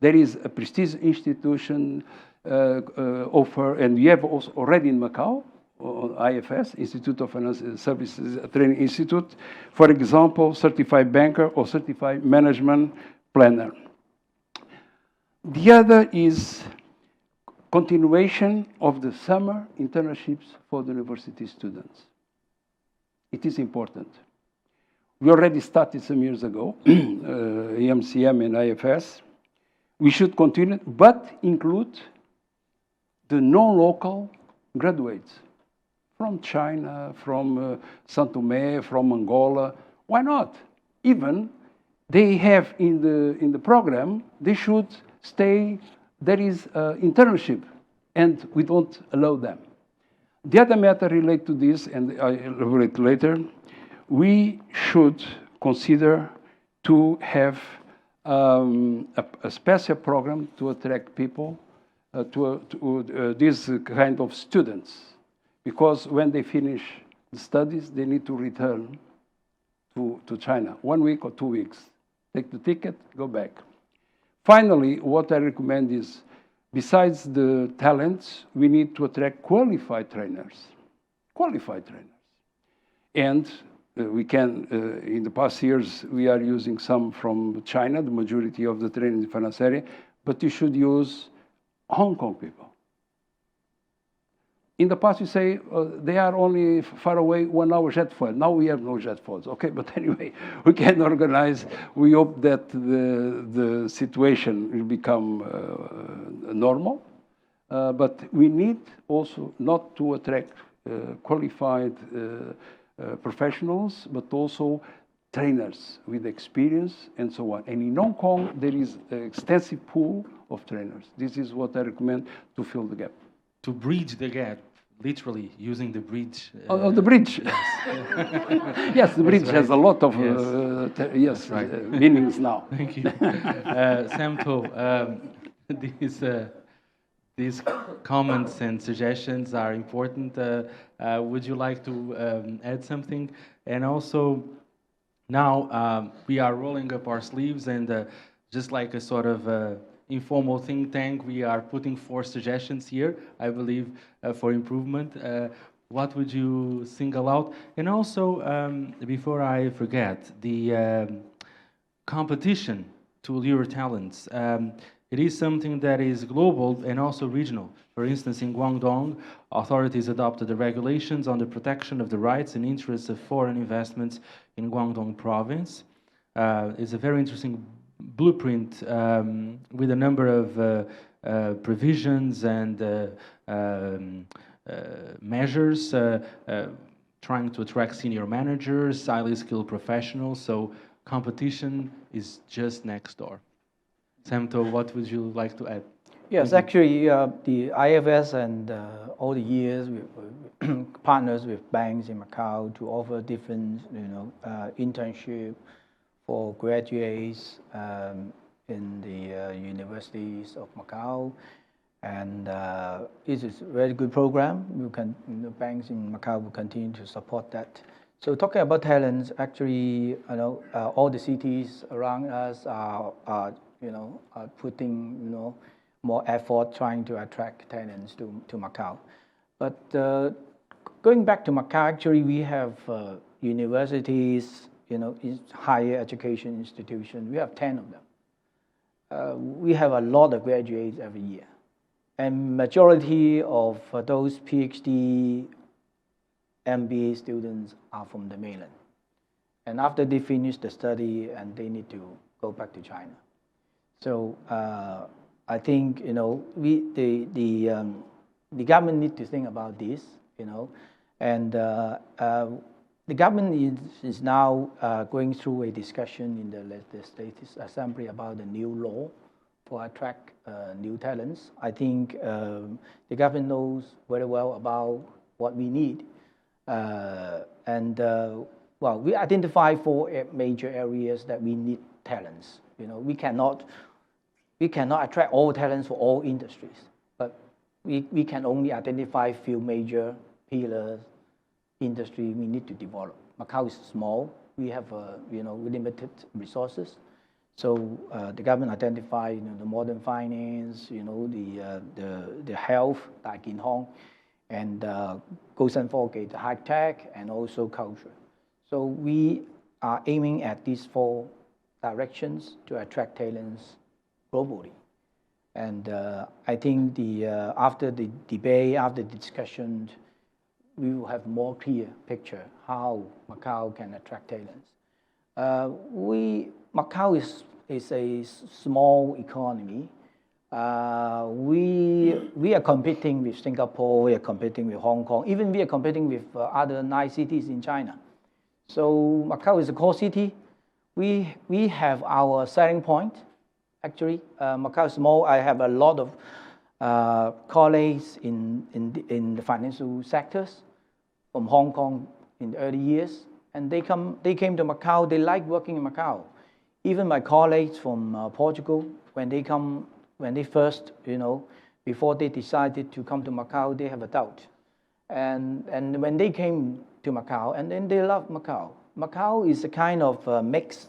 There is a prestigious institution offer, and we have also already in Macau, IFS, Institute of Financial Services Training Institute, for example, certified banker or certified management planner. The other is continuation of the summer internships for the university students. It is important. We already started some years ago, EMCM and IFS. we should continue, but include the non-local graduates from China, from São Tomé, from Angola. Why not? Even they have in the program, they should stay. There is internship, and we don't allow them. The other matter related to this, and I elaborate later, we should consider to have a special program to attract people to this kind of students, because when they finish the studies, they need to return to China, 1 week or 2 weeks. Take the ticket, go back. Finally, what I recommend is, besides the talents, we need to attract qualified trainers. Qualified trainers. And we can, in the past years, we are using some from China, the majority of the training in the finance area, but you should use Hong Kong people. In the past, you say they are only far away 1 hour jet fuel. Now we have no jet fuels. Okay, but anyway, we can organize. We hope that the situation will become normal. But we need also not to attract qualified professionals, but also trainers with experience and so on. And in Hong Kong, there is an extensive pool of trainers. This is what I recommend to fill the gap. To bridge the gap, literally using the bridge. The bridge. Yes, yes, the bridge right. has a lot of right. meanings now. Thank you. Sam To, these comments and suggestions are important. Would you like to add something? And also, now we are rolling up our sleeves and just like a sort of informal think tank, we are putting 4 suggestions here, I believe, for improvement. What would you single out? And also, before I forget, the competition to lure talents. It is something that is global and also regional. For instance, in Guangdong, authorities adopted the regulations on the protection of the rights and interests of foreign investments in Guangdong province. It's a very interesting blueprint with a number of provisions and measures trying to attract senior managers, highly skilled professionals. So competition is just next door. Sam To, what would you like to add? Yes, actually, the IFS and all the years we partners with banks in Macau to offer different, internship for graduates in the universities of Macau, and it is a very good program. Banks in Macau will continue to support that. So talking about talents, actually, all the cities around us are putting more effort trying to attract talents to Macau. But going back to Macau, actually, we have universities. Higher education institutions. We have 10 of them. We have a lot of graduates every year. And majority of those PhD, MBA students are from the mainland. And after they finish the study, and they need to go back to China. So I think, the government need to think about this, and the government is now going through a discussion in the Legislative Assembly about the new law for attract new talents. I think the government knows very well about what we need. We identify 4 major areas that we need talents. We cannot attract all talents for all industries, but we can only identify a few major pillars industry we need to develop. Macau is small. We have limited resources. So the government identified the modern finance, the health, like in Hong, and the high tech, and also culture. So we are aiming at these 4 directions to attract talents globally. And I think after the debate, after the discussion, we will have more clear picture how Macau can attract talents. Macau is is a small economy. We are competing with Singapore, we are competing with Hong Kong, even we are competing with other 9 cities in China. So Macau is a core city. We have our selling point. Actually, Macau is small. I have a lot of colleagues in the financial sectors from Hong Kong in the early years, and they came to Macau. They like working in Macau. Even my colleagues from Portugal, when they first, before they decided to come to Macau, they have a doubt, and when they came to Macau, and then they love Macau. Macau is a kind of mixed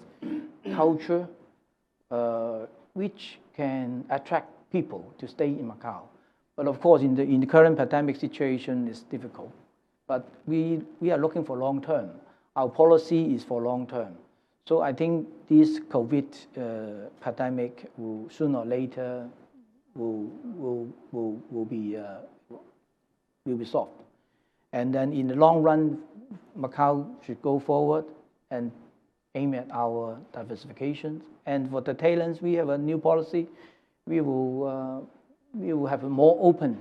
culture, which can attract people to stay in Macau. But of course, in the current pandemic situation, it's difficult. But we are looking for long term. Our policy is for long term. So I think this COVID pandemic will sooner or later will be solved. And then in the long run, Macau should go forward and aim at our diversification. And for the talents, we have a new policy. We will have a more open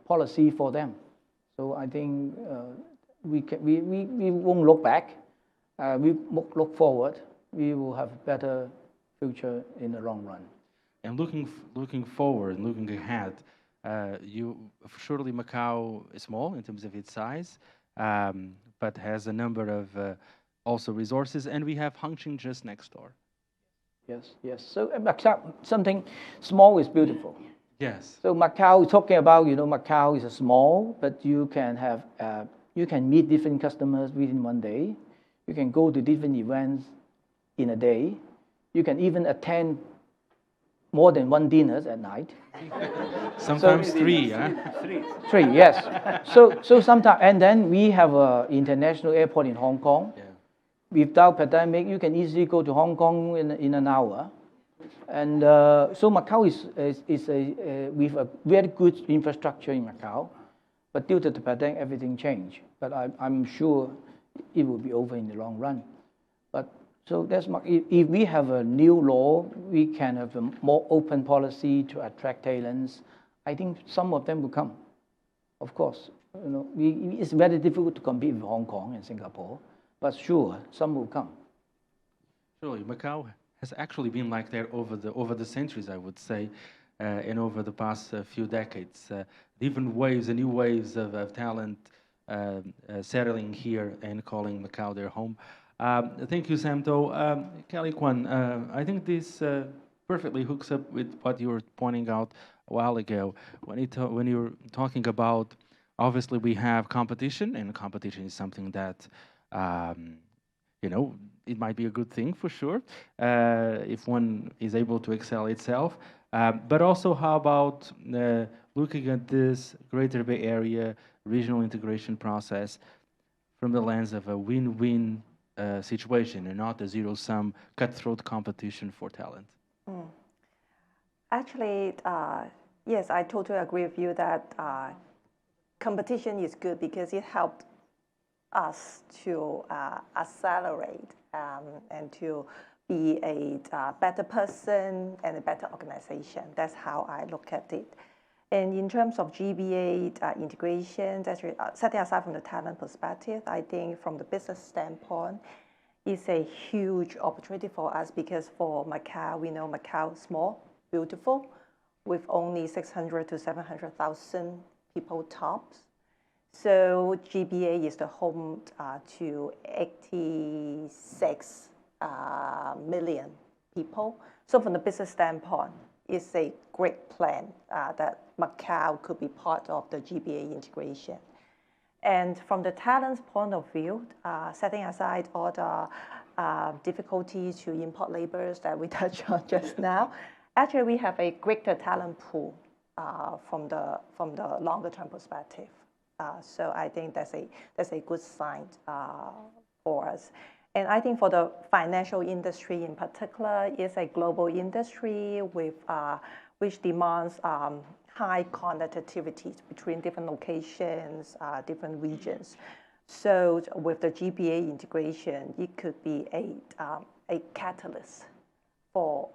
policy for them. So I think we won't look back. We look forward. We will have a better future in the long run. And looking forward, looking ahead, surely Macau is small in terms of its size, but has a number of also resources, and we have Hangzhou just next door. Yes. So something small is beautiful. Yes. So Macau, talking about, Macau is a small, but you can meet different customers within one day. You can go to different events in a day. You can even attend more than one dinners at night. Sometimes three, huh? Three, yes. So sometimes, and then we have an international airport in Hong Kong. Yeah. Without pandemic, you can easily go to Hong Kong in an hour. And so Macau is with a very good infrastructure in Macau. But due to the pandemic, everything changed. But I'm sure it will be over in the long run. But so that's if we have a new law, we can have a more open policy to attract talents. I think some of them will come. Of course, it's very difficult to compete with Hong Kong and Singapore, but sure, some will come. Surely, Macau has actually been like that over the centuries, I would say, and over the past few decades. Different waves and new waves of talent settling here and calling Macau their home. Thank you, Samto. Kelly Kuan, I think this perfectly hooks up with what you were pointing out a while ago. When you were talking about, obviously we have competition, and competition is something that, it might be a good thing for sure, if one is able to excel itself. But also, how about looking at this Greater Bay Area regional integration process from the lens of a win-win situation and not a zero-sum cutthroat competition for talent? Actually, yes, I totally agree with you that competition is good because it helped us to accelerate and to be a better person and a better organization. That's how I look at it. And in terms of GBA integration, setting aside from the talent perspective, I think from the business standpoint, it's a huge opportunity for us because for Macau, we know Macau is small, beautiful, with only 600 to 700,000 people tops. So GBA is the home to 86 million people. So from the business standpoint, it's a great plan that Macau could be part of the GBA integration. And from the talent's point of view, setting aside all the difficulties to import laborers that we touched on just now, actually we have a greater talent pool from the longer term perspective. So I think that's a good sign for us. And I think for the financial industry in particular, it's a global industry with which demands high connectivity between different locations, different regions. So with the GPA integration, it could be a catalyst for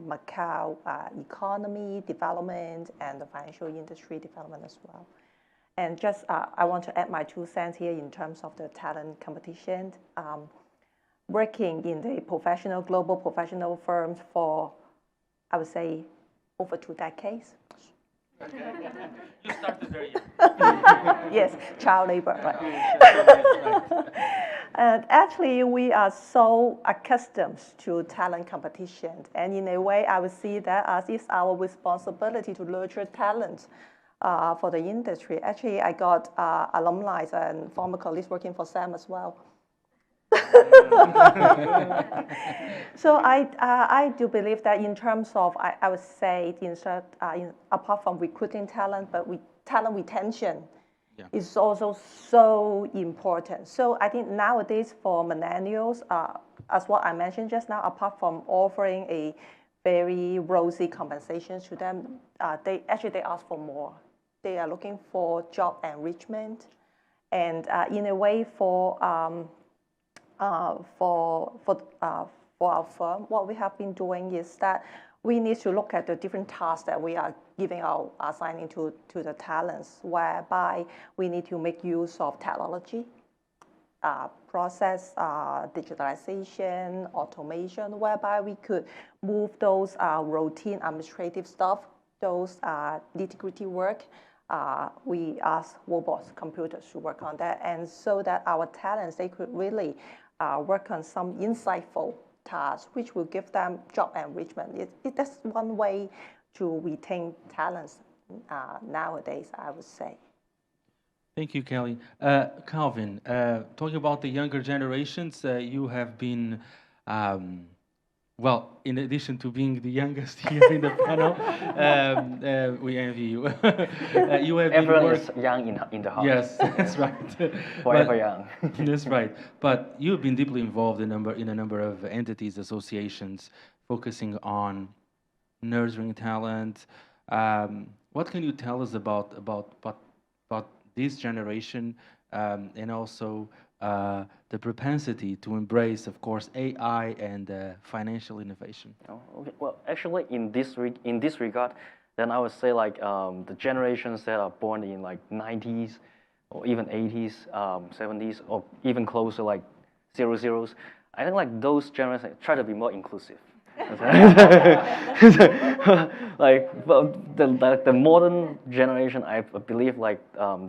Macau economy development and the financial industry development as well. And just I want to add my 2 cents here in terms of the talent competition. Working in the global professional firms for, I would say, over 2 decades. You started very young. Yes, child labor. Right. And actually, we are so accustomed to talent competition. And in a way, I would see that as it's our responsibility to nurture talent for the industry. Actually, I got alumni and former colleagues working for SAM as well. So I do believe that in terms of, I would say, apart from recruiting talent, but talent retention is also so important. So I think nowadays for millennials, as what I mentioned just now, apart from offering a very rosy compensation to them, they ask for more. They are looking for job enrichment, and in a way for our firm, what we have been doing is that we need to look at the different tasks that we are assigning to the talents, whereby we need to make use of technology, process digitalization, automation, whereby we could move those routine administrative stuff, those nitty-gritty work. We ask robots, computers to work on that, and so that our talents, they could really work on some insightful tasks, which will give them job enrichment. That's one way to retain talents nowadays, I would say. Thank you, Kelly. Calvin, talking about the younger generations, you have been, well, in addition to being the youngest here in the panel, we envy you. You have Everyone is young in the heart. Yes, that's right. Forever young. That's right. But you've been deeply involved in a number of entities, associations, focusing on nurturing talent. What can you tell us about this generation, and also the propensity to embrace, of course, AI and financial innovation? Oh, okay. Well, actually, in this regard, then I would say like the generations that are born in like 90s or even 80s, 70s, or even closer like 00s. I think like those generations try to be more inclusive. Like the modern generation, I believe like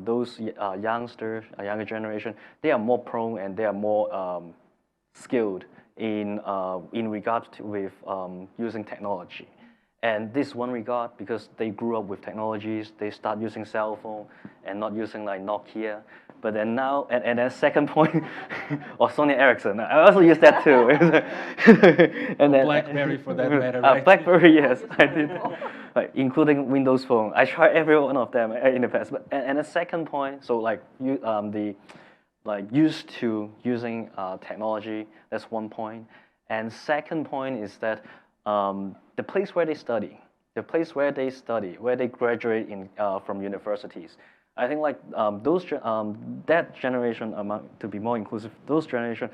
those youngsters, a younger generation, they are more prone and they are more skilled in regards to with using technology. And this one regard, because they grew up with technologies, they start using cell phone and not using like Nokia. But then now, and then second point, or Sony Ericsson, I also use that too. And then BlackBerry for that matter, right? BlackBerry, yes, I did. Like, including Windows Phone. I tried every one of them in the past. But and the second point, so like used to using technology. That's one point. And second point is that the place where they study, where they graduate in from universities. I think like that generation, to be more inclusive, those generation,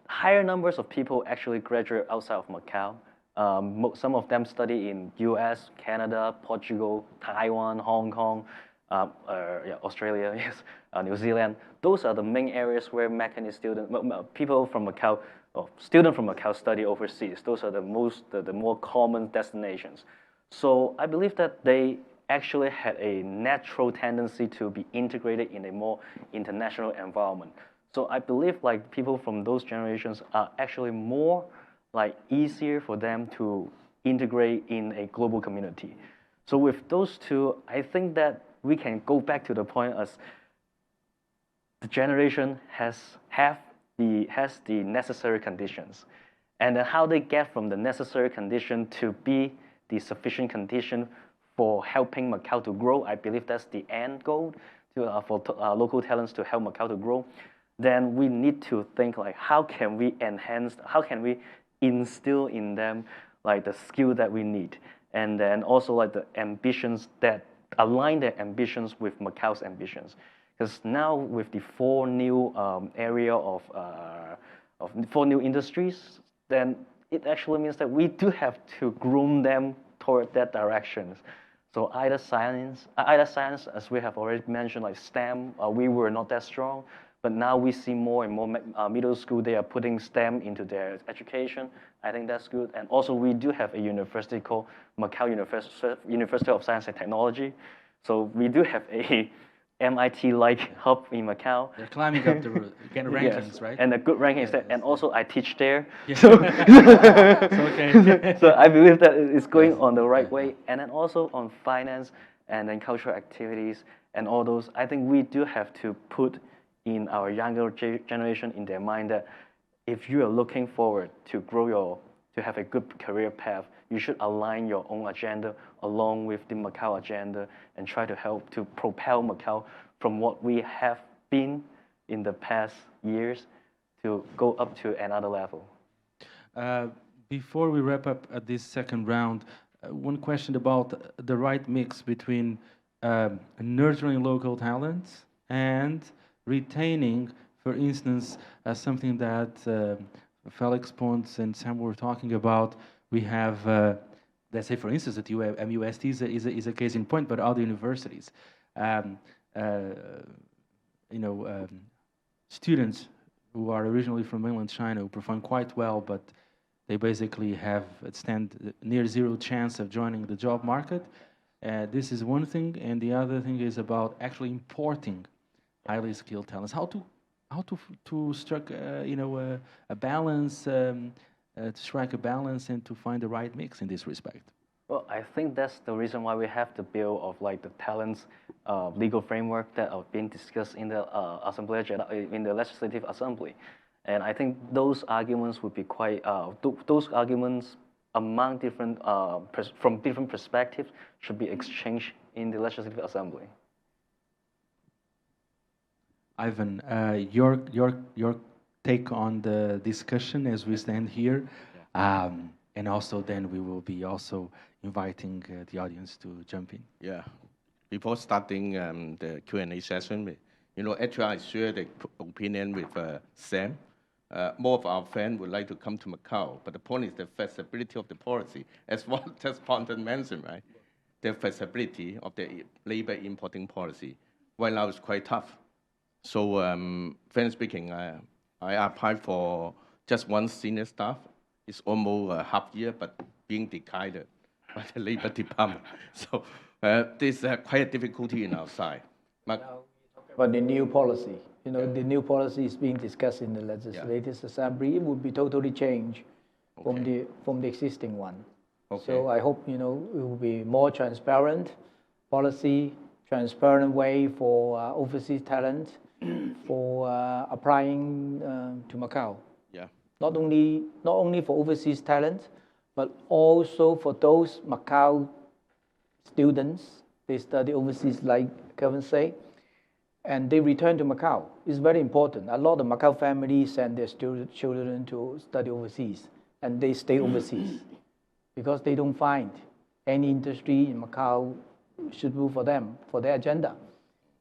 higher numbers of people actually graduate outside of Macau. Some of them study in U.S., Canada, Portugal, Taiwan, Hong Kong, Australia, yes, New Zealand. Those are the main areas where Macanese students, people from Macau, students from Macau study overseas. Those are the more common destinations. So I believe that they actually had a natural tendency to be integrated in a more international environment. So I believe like people from those generations are actually more like easier for them to integrate in a global community. So with those two, I think that we can go back to the point as the generation has the necessary conditions, and then how they get from the necessary condition to be the sufficient condition for helping Macau to grow. I believe that's the end goal for local talents to help Macau to grow. Then we need to think like how can we instill in them like the skill that we need, and then also like the ambitions that align their ambitions with Macau's ambitions. Because now with the 4 new area of 4 new industries, then it actually means that we do have to groom them toward that direction. So either science, as we have already mentioned, like STEM, we were not that strong, but now we see more and more middle school, they are putting STEM into their education. I think that's good. And also we do have a university called Macau University of Science and Technology. So we do have a MIT-like hub in Macau. They're climbing up the getting rankings, Yes, right? and a good ranking is that, and also I teach there. Yeah. So, So, okay. so I believe that it's going on the right way. And then also on finance and then cultural activities and all those, I think we do have to put in our younger generation in their mind that if you are looking forward to to have a good career path, you should align your own agenda along with the Macau agenda and try to help to propel Macau from what we have been in the past years to go up to another level. Before we wrap up this second round, one question about the right mix between nurturing local talents and retaining, for instance, something that Felix Pontes and Sam were talking about. We have, let's say, for instance, that MUST is a case in point, but other universities, students who are originally from mainland China who perform quite well, but they basically stand near zero chance of joining the job market. This is one thing, and the other thing is about actually importing highly skilled talents. How to strike a balance, to strike a balance, and to find the right mix in this respect. Well, I think that's the reason why we have the bill of like the talents legal framework that are being discussed in the in the Legislative Assembly, and I think those arguments would be quite those arguments among different from different perspectives should be exchanged in the Legislative Assembly. Ivan, your take on the discussion as we stand here, and also then we will be also inviting the audience to jump in. Yeah. Before starting the Q&A session, actually I share the opinion with Sam. More of our fans would like to come to Macau, but the point is the flexibility of the policy, as what just Pontes mentioned, right? The flexibility of the labor importing policy right now is quite tough. So, frankly speaking, I applied for just one senior staff. It's almost a half year, but being declined by the Labor Department. So, there's quite a difficulty in our side. But the new policy, the new policy is being discussed in the Legislative Assembly. It would be totally changed from the existing one. Okay. So I hope it will be more transparent policy, transparent way for overseas talent for applying to Macau. Yeah. Not only for overseas talent, but also for those Macau students, they study overseas, like Calvin said, and they return to Macau. It's very important. A lot of Macau families send their children to study overseas, and they stay overseas because they don't find any industry in Macau suitable for them, for their agenda.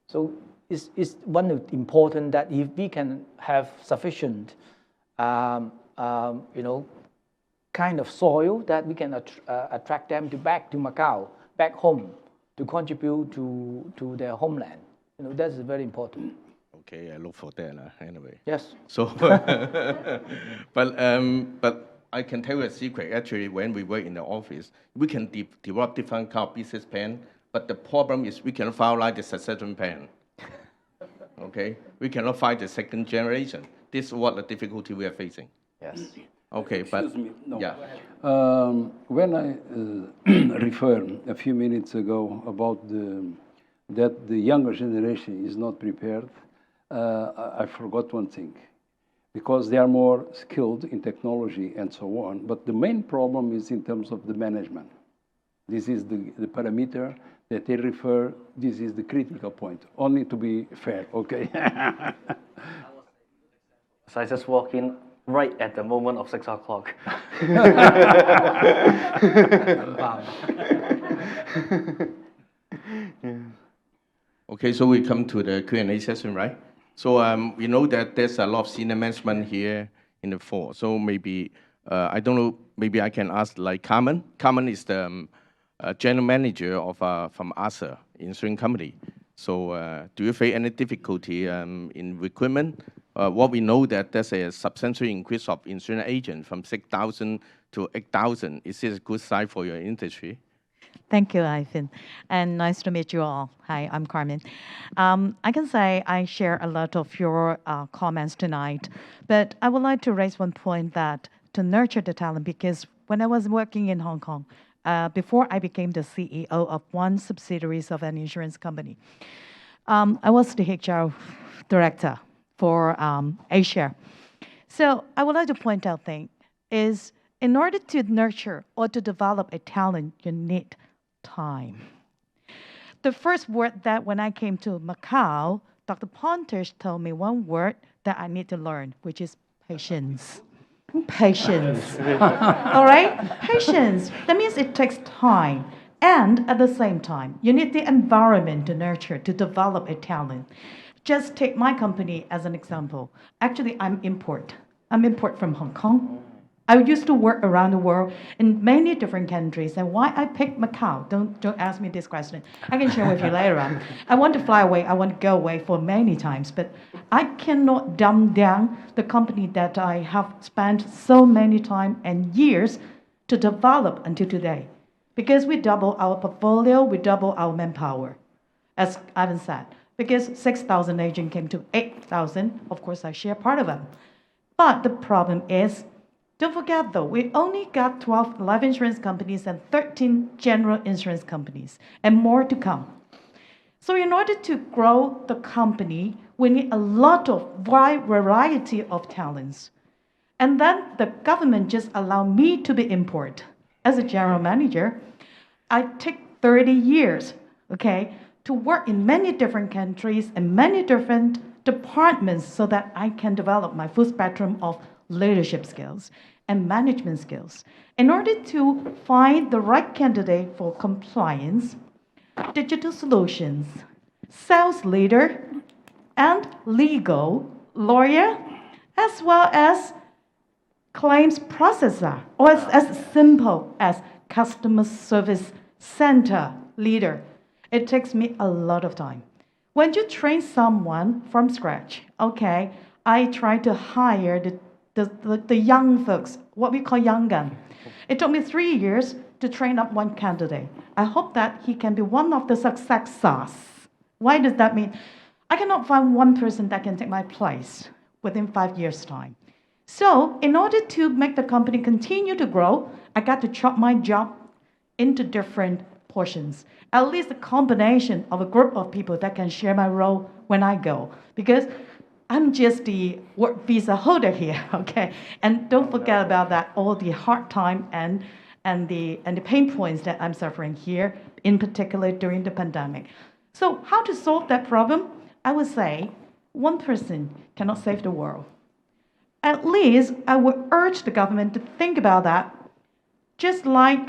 So it's one of important that if we can have sufficient, kind of soil that we can attract them back to Macau, back home, to contribute to their homeland. That's very important. Okay, I look for that anyway. Yes. So, but I can tell you a secret. Actually, when we work in the office, we can develop different kind of business plan, but the problem is we cannot finalize the succession plan. Okay, we cannot find the second generation. This is what the difficulty we are facing. Yes. Okay, Excuse me. No. Yeah. When I referred a few minutes ago about that the younger generation is not prepared, I forgot one thing, because they are more skilled in technology and so on. But the main problem is in terms of the management. This is the parameter that they refer. This is the critical point. Only to be fair, okay? So I just walk in right at the moment of 6 o'clock. Okay, so we come to the Q&A session, right? So we know that there's a lot of senior management here in the floor. So maybe, I don't know, maybe I can ask like Carmen. Carmen is the general manager of from ASA insurance company. So do you face any difficulty in recruitment? What we know that there's a substantial increase of insurance agents from 6,000 to 8,000. Is this a good sign for your industry? Thank you, Ivan, and nice to meet you all. Hi, I'm Carmen. I can say I share a lot of your comments tonight, but I would like to raise one point that to nurture the talent, because when I was working in Hong Kong, before I became the CEO of one subsidiary of an insurance company, I was the HR director for Asia. So I would like to point out thing is in order to nurture or to develop a talent, you need time. The first word that when I came to Macau, Dr. Pontes told me one word that I need to learn, which is patience. Patience. All right? Patience. That means it takes time. And at the same time, you need the environment to nurture, to develop a talent. Just take my company as an example. Actually, I'm import. I'm import from Hong Kong. I used to work around the world in many different countries. And why I picked Macau? Don't ask me this question. I can share with you later on. I want to fly away. I want to go away for many times. But I cannot dumb down the company that I have spent so many time and years to develop until today. Because we double our portfolio, we double our manpower, as Ivan said. Because 6,000 agents came to 8,000, of course, I share part of them. But the problem is, don't forget though, we only got 12 life insurance companies and 13 general insurance companies, and more to come. So in order to grow the company, we need a lot of wide variety of talents. And then the government just allowed me to be import. As a general manager, I take 30 years, okay, to work in many different countries and many different departments so that I can develop my full spectrum of leadership skills and management skills. In order to find the right candidate for compliance, digital solutions, sales leader, and legal lawyer, as well as claims processor, or as simple as customer service center leader. It takes me a lot of time. When you train someone from scratch, okay, I try to hire the young folks, what we call young gun. It took me 3 years to train up one candidate. I hope that he can be one of the successors. Why does that mean? I cannot find one person that can take my place within 5 years' time. So in order to make the company continue to grow, I got to chop my job into different portions. At least a combination of a group of people that can share my role when I go. Because I'm just the work visa holder here, okay? And don't forget about that, all the hard time and the pain points that I'm suffering here, in particular during the pandemic. So how to solve that problem? I would say one person cannot save the world. At least I would urge the government to think about that. Just like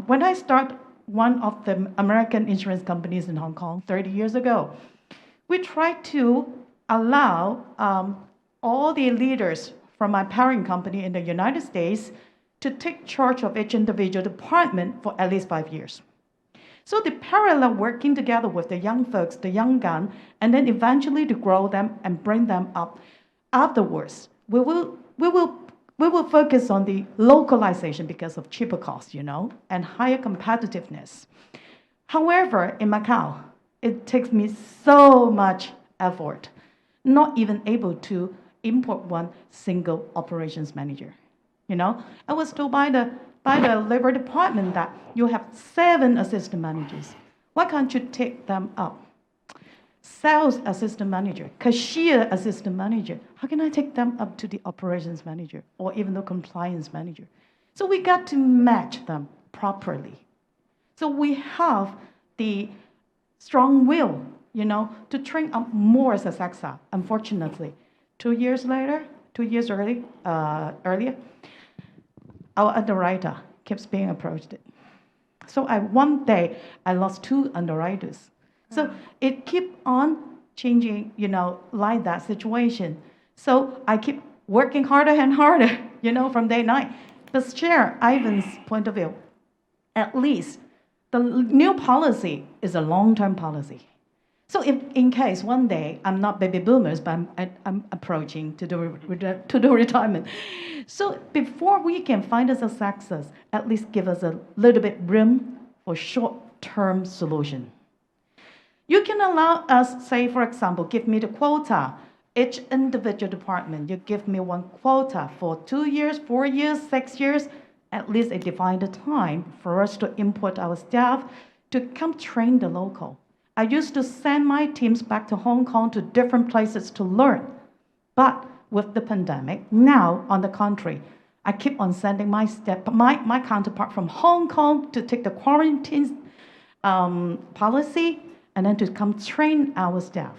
when I started one of the American insurance companies in Hong Kong 30 years ago, we tried to allow all the leaders from my parent company in the United States to take charge of each individual department for at least 5 years. So the parallel working together with the young folks, the young gun, and then eventually to grow them and bring them up afterwards. We will focus on the localization because of cheaper costs, and higher competitiveness. However, in Macau, it takes me so much effort, not even able to import one single operations manager. I was told by the labor department that you have 7 assistant managers. Why can't you take them up? Sales assistant manager, cashier assistant manager. How can I take them up to the operations manager or even the compliance manager? So we got to match them properly. So we have the strong will, to train up more successors. Unfortunately, 2 years earlier, our underwriter keeps being approached. So one day, I lost 2 underwriters. So it keep on changing, like that situation. So I keep working harder and harder, from day and night. But share Ivan's point of view. At least the new policy is a long-term policy. So if in case one day I'm not baby boomers, but I'm approaching to do retirement. So before we can find us a success, at least give us a little bit room for short-term solution. You can allow us, say, for example, give me the quota. Each individual department, you give me one quota for 2 years, 4 years, 6 years, at least a defined time for us to import our staff to come train the local. I used to send my teams back to Hong Kong to different places to learn. But with the pandemic, now, on the contrary, I keep on sending my counterpart from Hong Kong to take the quarantine policy and then to come train our staff.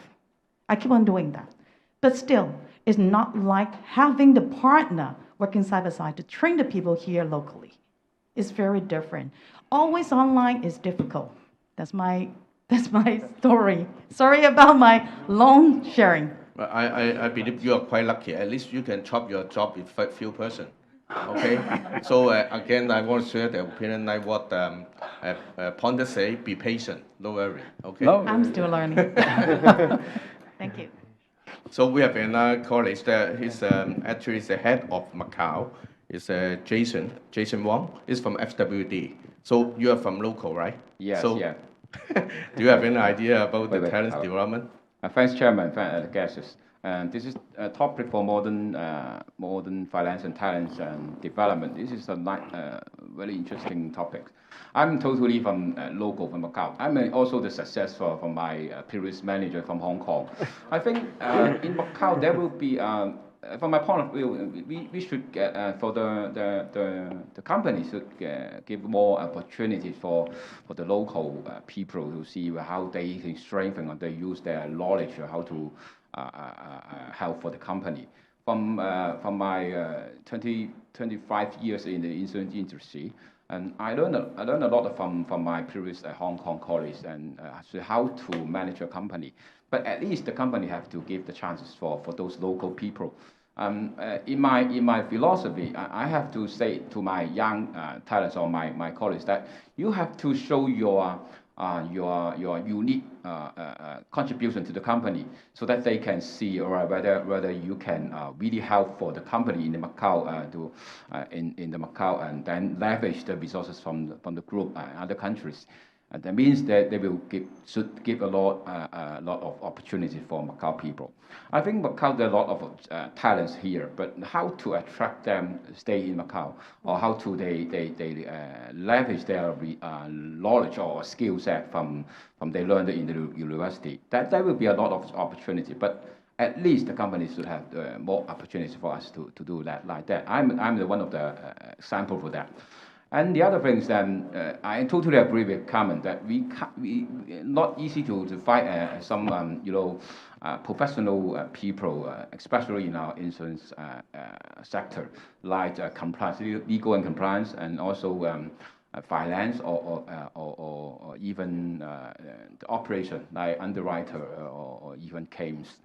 I keep on doing that. But still, it's not like having the partner working side by side to train the people here locally. It's very different. Always online is difficult. That's my story. Sorry about my long sharing. I believe you are quite lucky. At least you can chop your job with few person. Okay. So again, I want to share the opinion like what Pontes say. Be patient. Don't worry. Okay. No. I'm still learning. Thank you. So we have another colleague that he's actually the head of Macau. It's Jason Wong. He's from FWD. So you are from local, right? Yes, so, yeah. Do you have any idea about the talent development? Thanks, Chairman, guests. This is a topic for modern finance and talent development. This is a very interesting topic. I'm totally from local from Macau. I'm also the successor from my previous manager from Hong Kong. I think in Macau there will be, from my point of view, we should get for the company should give more opportunities for the local people to see how they can strengthen or they use their knowledge or how to help for the company. From my 25 years in the insurance industry, and I learned a lot from my previous Hong Kong colleagues and how to manage a company. But at least the company have to give the chances for those local people. In my philosophy, I have to say to my young talents or my colleagues that you have to show your unique contribution to the company so that they can see whether you can really help for the company in the Macau in the Macau and then leverage the resources from the group and other countries. And that means that they should give a lot of opportunity for Macau people. I think Macau there are a lot of talents here, but how to attract them stay in Macau, or how to they leverage their knowledge or skill set from they learned in the university. That will be a lot of opportunity, but at least the company should have more opportunities for us to do that like that. I'm the one of the example for that. And the other things, I totally agree with Carmen that we not easy to find some professional people, especially in our insurance sector, like compliance, legal and compliance, and also finance or even the operation like underwriter or even claims.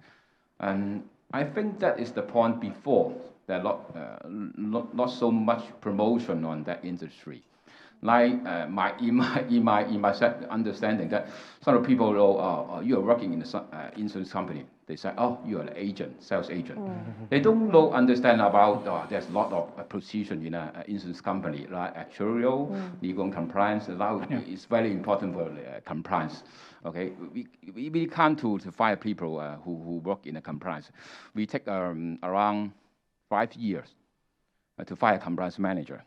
And I think that is the point before. There are not so much promotion on that industry. Like in my understanding that some of the people know you are working in an insurance company. They say, oh, you are an agent, sales agent. They don't understand about there's a lot of position in an insurance company, like actuarial, legal and compliance. It's very important for compliance. Okay, we can't to fire people who work in a compliance. We take around 5 years to fire a compliance manager.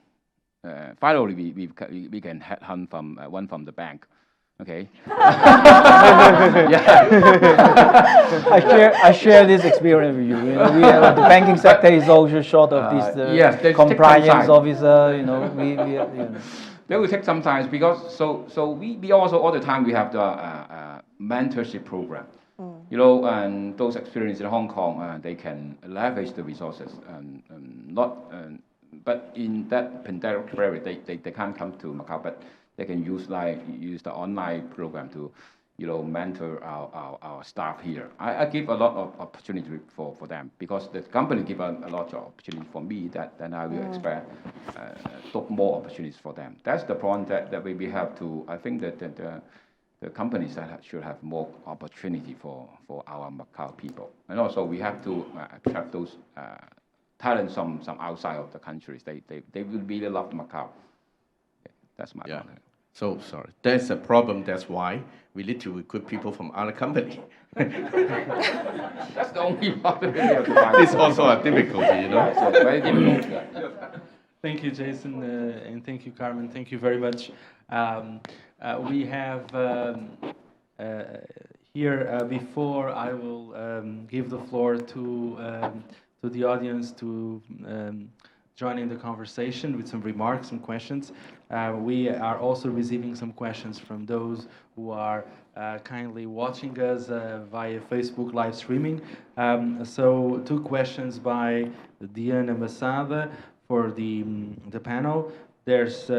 Finally, we can headhunt from one from the bank. Okay. I share this experience with you. The banking sector is also short of this compliance officer. They will take some time because so we also all the time we have the mentorship program. And those experiences in Hong Kong, they can leverage the resources, but in that pandemic period, they can't come to Macau, but they can use the online program to mentor our staff here. I give a lot of opportunity for them because the company give a lot of opportunity for me that then I will expect more opportunities for them. That's the point that we have to, I think that the companies that should have more opportunity for our Macau people. And also we have to attract those talents from outside of the countries. They will really love Macau. That's my point. So sorry, that's a problem. That's why we need to recruit people from other company. That's the only problem. It's also a difficulty, So very difficult. Thank you, Jason, and thank you, Carmen. Thank you very much. We have here, before I will give the floor to the audience to join in the conversation with some remarks, some questions. We are also receiving some questions from those who are kindly watching us via Facebook live streaming. So 2 questions by Diana Masada for the panel. There's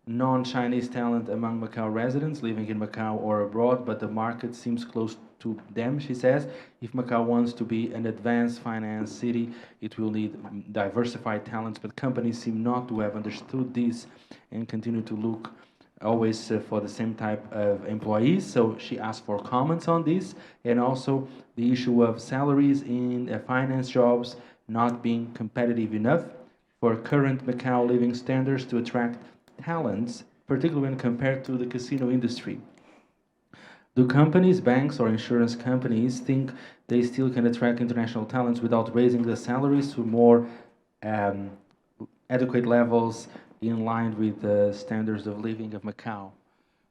non-Chinese talent among Macau residents living in Macau or abroad, but the market seems close to them, she says. If Macau wants to be an advanced finance city, it will need diversified talents, but companies seem not to have understood this and continue to look always for the same type of employees. So she asked for comments on this, and also the issue of salaries in finance jobs not being competitive enough for current Macau living standards to attract talents, particularly when compared to the casino industry. Do companies, banks, or insurance companies think they still can attract international talents without raising the salaries to more adequate levels in line with the standards of living of Macau?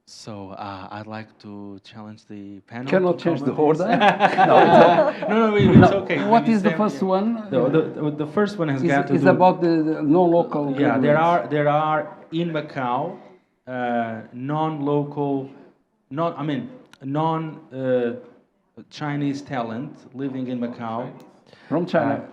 So I'd like to challenge the panel. Cannot change the order. No, it's okay. What is the first one? The first one has got to do. It's about the non-local. Yeah, there are in Macau non-local, non-Chinese talent living in Macau. From China.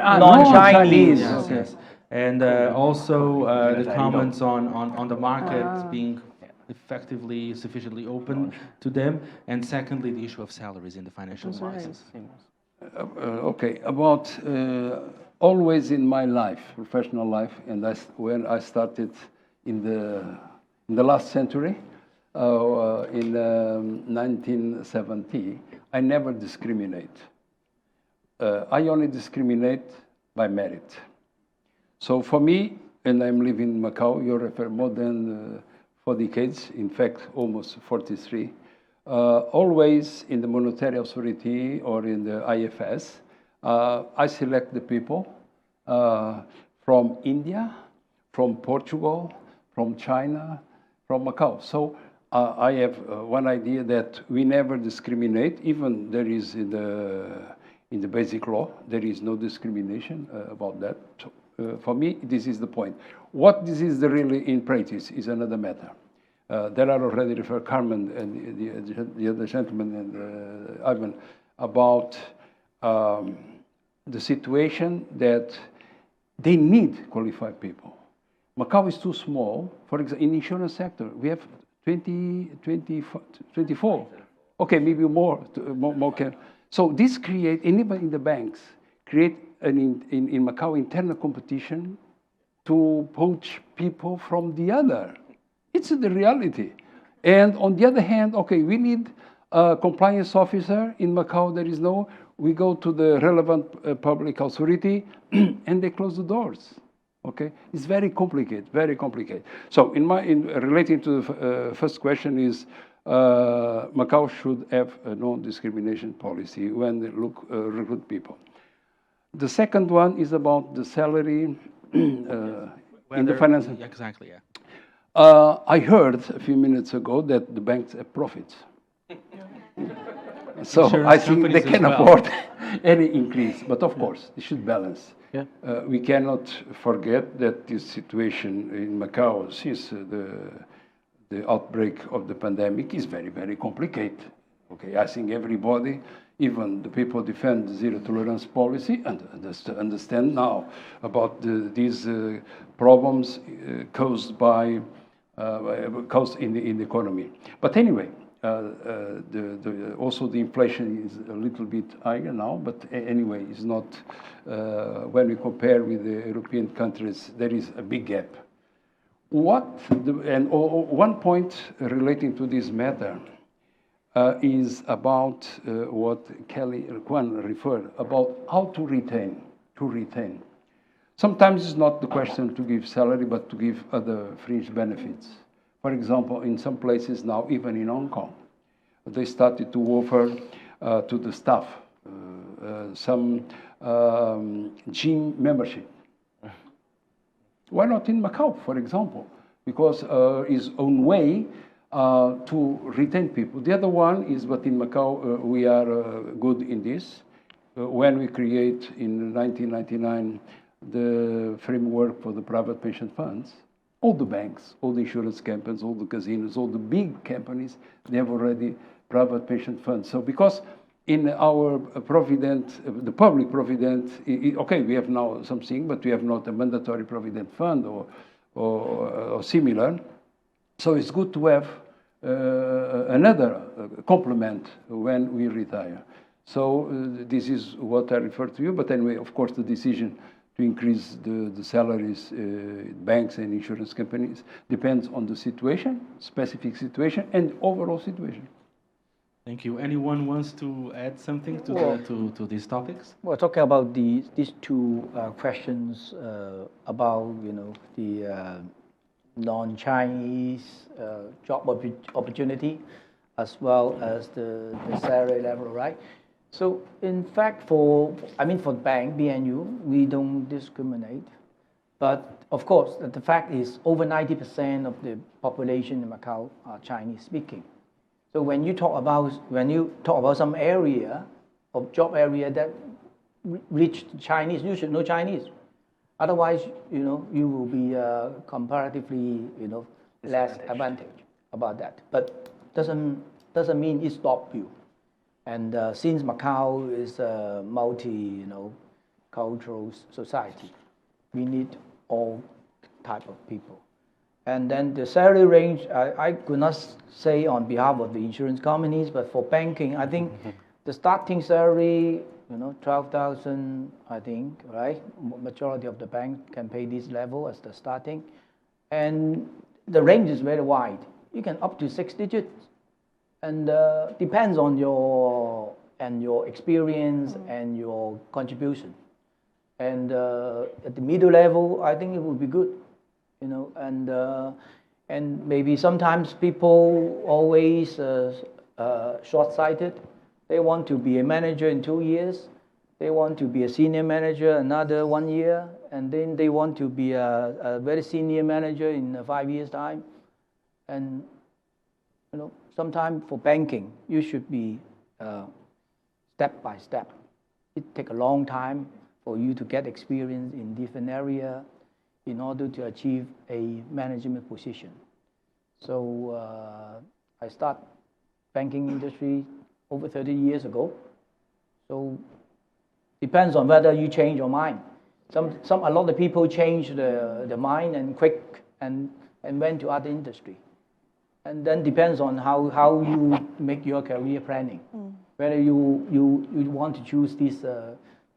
Non-Chinese. Yes. And also the comments on the market being effectively sufficiently open to them, and secondly the issue of salaries in the financial crisis. Okay, about always in my life, professional life, and when I started in the last century, in 1970, I never discriminate. I only discriminate by merit. So for me, and I'm living in Macau, you refer more than 4 decades, in fact, almost 43, always in the monetary authority or in the IFS, I select the people from India, from Portugal, from China, from Macau. So I have one idea that we never discriminate, even there is in the basic law, there is no discrimination about that. So, for me, this is the point. What this is really in practice is another matter. There are already referred Carmen and the other gentleman and Ivan about the situation that they need qualified people. Macau is too small. For example, in insurance sector, we have 24. Okay, maybe more. So this create, anybody in the banks, create in Macau internal competition to poach people from the other. It's the reality. And on the other hand, okay, we need a compliance officer in Macau. There is no. We go to the relevant public authority, and they close the doors. Okay, it's very complicated, very complicated. So, in relating to the first question is, Macau should have a non-discrimination policy when they recruit people. The second one is about the salary in the finance. Exactly, yeah. I heard a few minutes ago that the banks have profits. So I think they can afford any increase. But of course, they should balance. Yeah. We cannot forget that this situation in Macau, since the outbreak of the pandemic, is very, very complicated. Okay, I think everybody, even the people defend the zero tolerance policy, and understand now about these problems caused by cost in the economy. But anyway, also the inflation is a little bit higher now, but anyway, it's not, when we compare with the European countries, there is a big gap. One point relating to this matter is about what Kuan referred about how to retain. Sometimes it's not the question to give salary, but to give other fringe benefits. For example, in some places now, even in Hong Kong, they started to offer to the staff some gym membership. Why not in Macau, for example? Because its own way to retain people. The other one is, but in Macau, we are good in this. When we create in 1999 the framework for the private pension funds, all the banks, all the insurance companies, all the casinos, all the big companies, they have already private pension funds. So because in our provident, the public provident, okay, we have now something, but we have not a mandatory provident fund or similar. So it's good to have another complement when we retire. So this is what I refer to you. But anyway, of course, the decision to increase the salaries, banks and insurance companies, depends on the situation, specific situation, and overall situation. Thank you. Anyone wants to add something to these topics? Well, talking about these two questions about the non-Chinese job opportunity, as well as the salary level, right? So in fact, for bank, BNU, we don't discriminate. But of course, the fact is over 90% of the population in Macau are Chinese speaking. So when you talk about some area of job area that reach Chinese, you should know Chinese. Otherwise, you will be comparatively, less advantage about that. But doesn't mean it stop you. And since Macau is a multi-cultural society, we need all type of people. And then the salary range, I could not say on behalf of the insurance companies, but for banking, I think the starting salary, 12,000, I think, right? Majority of the banks can pay this level as the starting. And the range is very wide. You can up to 6 digits. And depends on your experience and your contribution. And at the middle level, I think it would be good, and maybe sometimes people always short-sighted. They want to be a manager in 2 years. They want to be a senior manager another 1 year, and then they want to be a very senior manager in 5 years' time. And sometimes for banking, you should be step by step. It takes a long time for you to get experience in different areas in order to achieve a management position. So I start banking industry over 30 years ago. So depends on whether you change your mind. A lot of people change the mind and quick and went to other industry. And then depends on how you make your career planning. Whether you want to choose this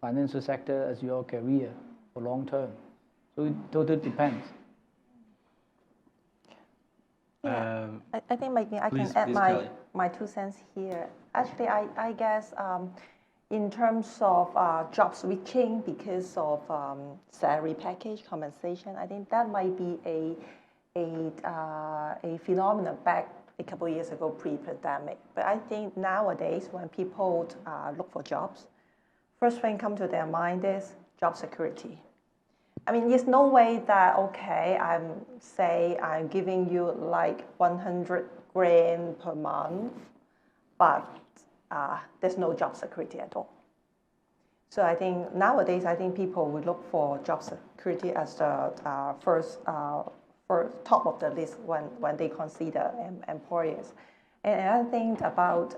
financial sector as your career for long term. So it totally depends. Yeah, I think maybe I can add my 2 cents here. Actually, I guess in terms of job switching because of salary package compensation, I think that might be a phenomenon back a couple of years ago pre-pandemic. But I think nowadays when people look for jobs, first thing come to their mind is job security. I mean, there's no way that, okay, I'm giving you like 100 grand per month, but there's no job security at all. So I think nowadays, people will look for job security as the first top of the list when they consider employers. And another thing about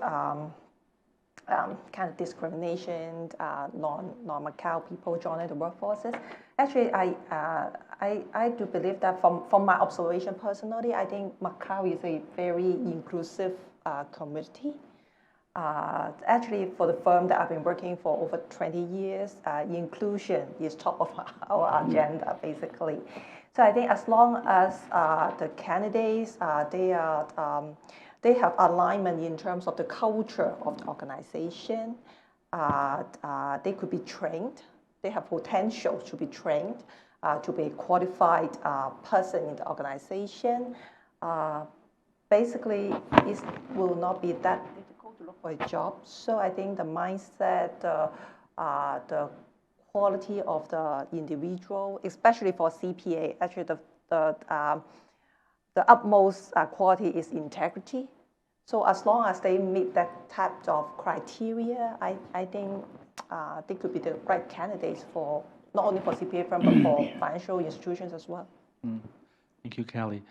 kind of discrimination, non-Macau people joining the workforces. Actually, I do believe that from my observation personally, I think Macau is a very inclusive community. Actually, for the firm that I've been working for over 20 years, inclusion is top of our agenda, basically. So I think as long as the candidates, they have alignment in terms of the culture of the organization, they could be trained, they have potential to be trained, to be a qualified person in the organization. Basically, it will not be that difficult to look for a job. So I think the mindset, the quality of the individual, especially for CPA, actually the utmost quality is integrity. So as long as they meet that type of criteria, I think they could be the right candidates for not only for CPA firm but for financial institutions as well. Thank you, Kelly.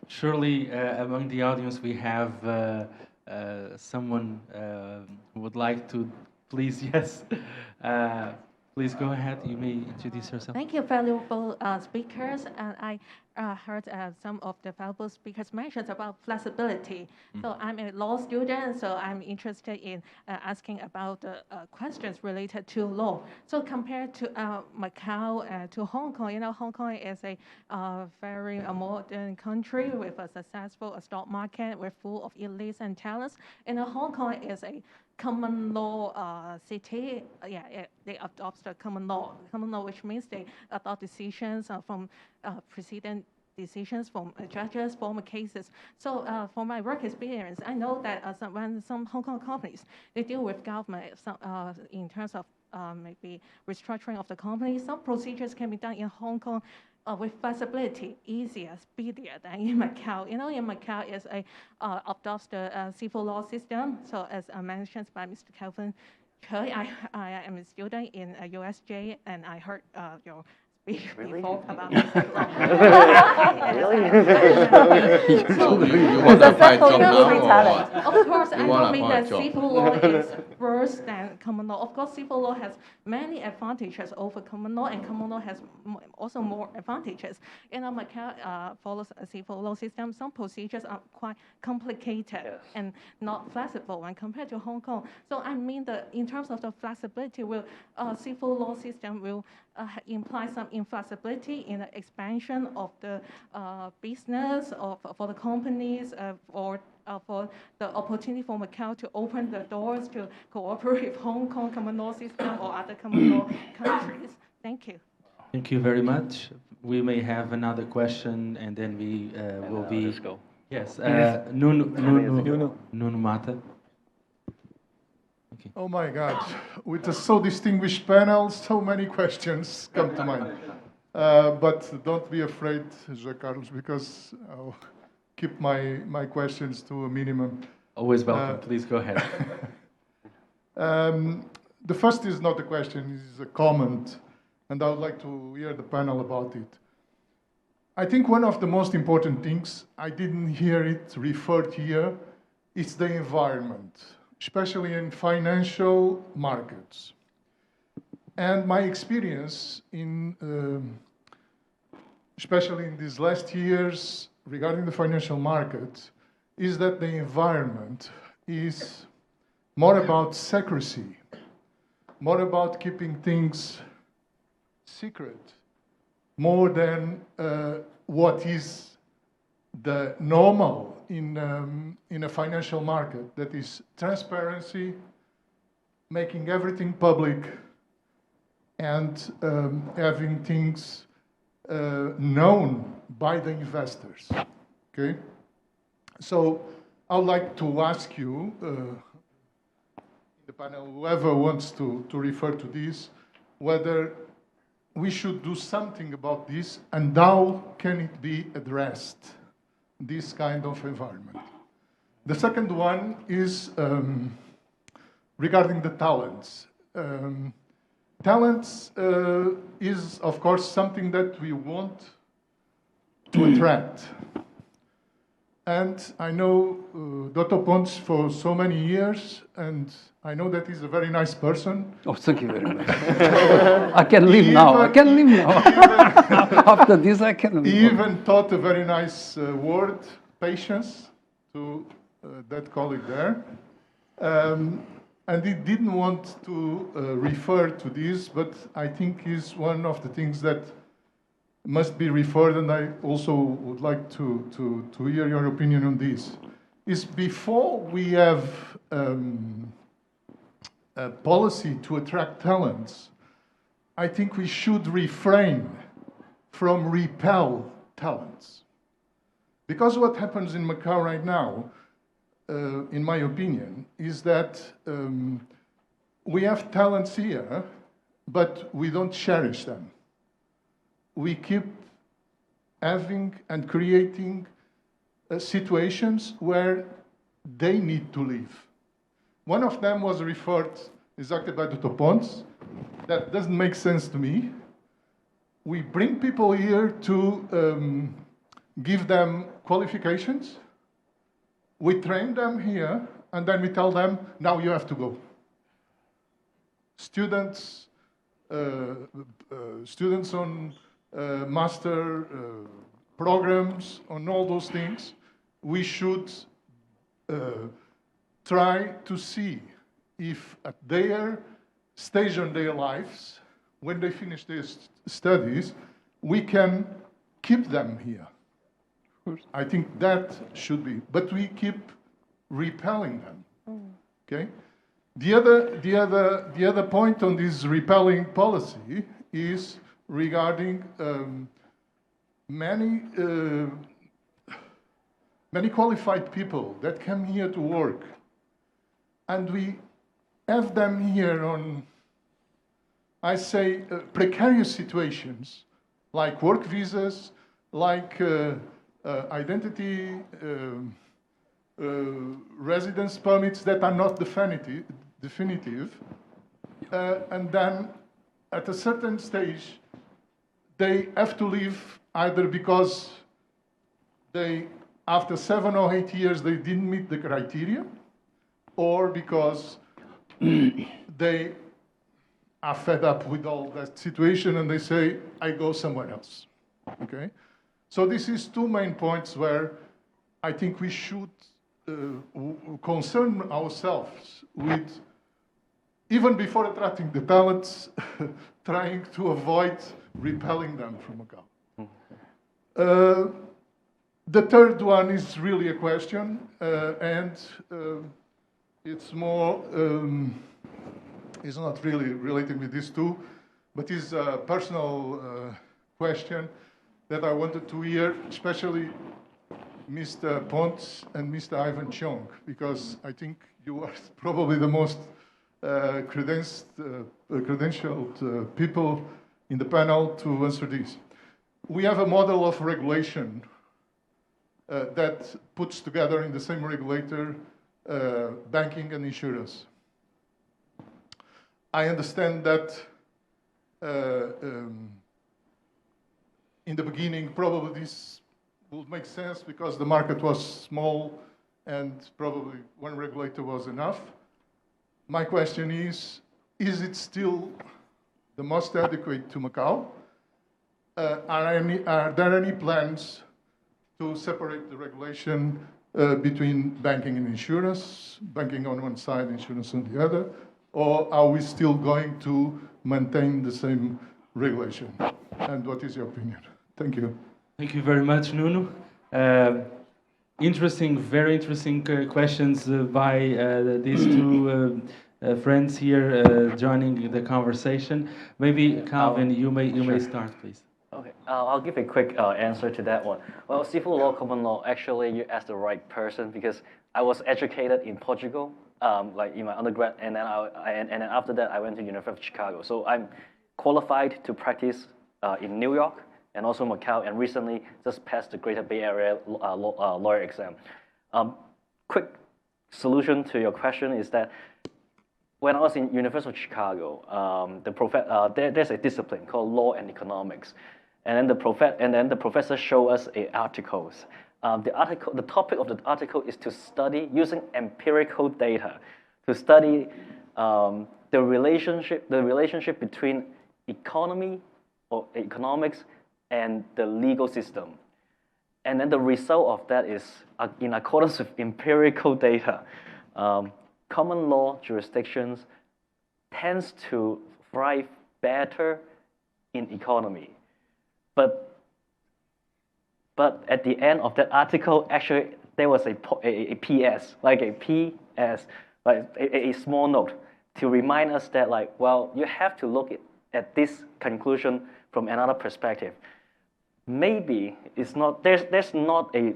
Surely among the audience we have someone who would like to, please, yes. Please go ahead. You may introduce yourself. Thank you, valuable speakers. And I heard some of the valuable speakers mentioned about flexibility. So I'm a law student, so I'm interested in asking about questions related to law. So compared to Macau, to Hong Kong, you know, Hong Kong is a very modern country with a successful stock market. We're full of elites and talents. And Hong Kong is a common law city. They adopt the common law, which means they adopt decisions from precedent decisions from judges, former cases. So from my work experience, I know that when some Hong Kong companies, they deal with government in terms of maybe restructuring of the company, some procedures can be done in Hong Kong with flexibility, easier, speedier than in Macau. You know, in Macau is adopts the civil law system. So as mentioned by Mr. Calvin Chui, I am a student in USJ, and I heard your speech before about civil law. Really? You want to apply job now or what? Of course, I don't mean that civil law is worse than common law. Of course, civil law has many advantages over common law, and common law has also more advantages. You know, Macau follows a civil law system. Some procedures are quite complicated and not flexible when compared to Hong Kong. So I mean that in terms of the flexibility, civil law system will imply some inflexibility in the expansion of the business for the companies or for the opportunity for Macau to open the doors to cooperate with Hong Kong common law system or other common law countries. Thank you. Thank you very much. We may have another question, and then we will be. Let's go. Yes, Nuno Mata. Okay. Oh my God, with a so distinguished panel, so many questions come to mind. But don't be afraid, José Carlos, because I'll keep my questions to a minimum. Always welcome. Please go ahead. The first is not a question, it's a comment, and I would like to hear the panel about it. I think one of the most important things, I didn't hear it referred here, is the environment, especially in financial markets. And my experience especially in these last years regarding the financial market, is that the environment is more about secrecy, more about keeping things secret, more than what is the normal in a financial market, that is transparency, making everything public, and having things known by the investors. Okay? So I would like to ask you, the panel, whoever wants to refer to this, whether we should do something about this, and how can it be addressed, this kind of environment. The second one is regarding the talents. Talents is, of course, something that we want to attract. And I know Dr. Pontes for so many years, and I know that he's a very nice person. Oh, thank you very much. I can leave now. I can leave now. After this, I can leave. He even taught a very nice word, patience, to that colleague there. And he didn't want to refer to this, but I think is one of the things that must be referred, and I also would like to hear your opinion on this, is before we have a policy to attract talents, I think we should refrain from repel talents. Because what happens in Macau right now, in my opinion, is that we have talents here, but we don't cherish them. We keep having and creating situations where they need to leave. One of them was referred exactly by Dr. Pontes. That doesn't make sense to me. We bring people here to give them qualifications. We train them here, and then we tell them, now you have to go. Students on master programs, on all those things, we should try to see if at their stage in their lives, when they finish their studies, we can keep them here. I think that should be, but we keep repelling them. Okay. The other point on this repelling policy is regarding many qualified people that come here to work, and we have them here on, I say, precarious situations, like work visas, like identity residence permits that are not definitive, and then at a certain stage, they have to leave either because they, after 7 or 8 years, they didn't meet the criteria, or because they are fed up with all that situation and they say, I go somewhere else, okay? So this is two main points where I think we should concern ourselves with, even before attracting the talents, trying to avoid repelling them from Macau. The third one is really a question, and it's more, it's not really related with these two, but it's a personal question that I wanted to hear, especially Mr. Pontes and Mr. Ivan Cheong, because I think you are probably the most credentialed people in the panel to answer this. We have a model of regulation that puts together in the same regulator banking and insurance. I understand that in the beginning, probably this would make sense because the market was small and probably one regulator was enough. My question is it still the most adequate to Macau? Are there any plans to separate the regulation between banking and insurance, banking on one side, insurance on the other, or are we still going to maintain the same regulation? And what is your opinion? Thank you. Thank you very much, Nuno. Interesting, very interesting questions by these two friends here joining the conversation. Maybe Calvin, you may start, please. Okay, I'll give a quick answer to that one. Well, civil law, common law, actually you asked the right person because I was educated in Portugal, like in my undergrad, and then and then after that I went to University of Chicago. So I'm qualified to practice in New York and also Macau, and recently just passed the Greater Bay Area lawyer exam. Quick solution to your question is that when I was in University of Chicago, there's a discipline called law and economics, and then the professor showed us articles the topic of the article is to study using empirical data, to study the relationship between economy or economics and the legal system. And then the result of that is, in accordance with empirical data, common law jurisdictions tends to thrive better in economy. But at the end of that article, actually, there was a PS, like a PS, like a small note to remind us that, like, well, you have to look at this conclusion from another perspective. Maybe it's not, there's not a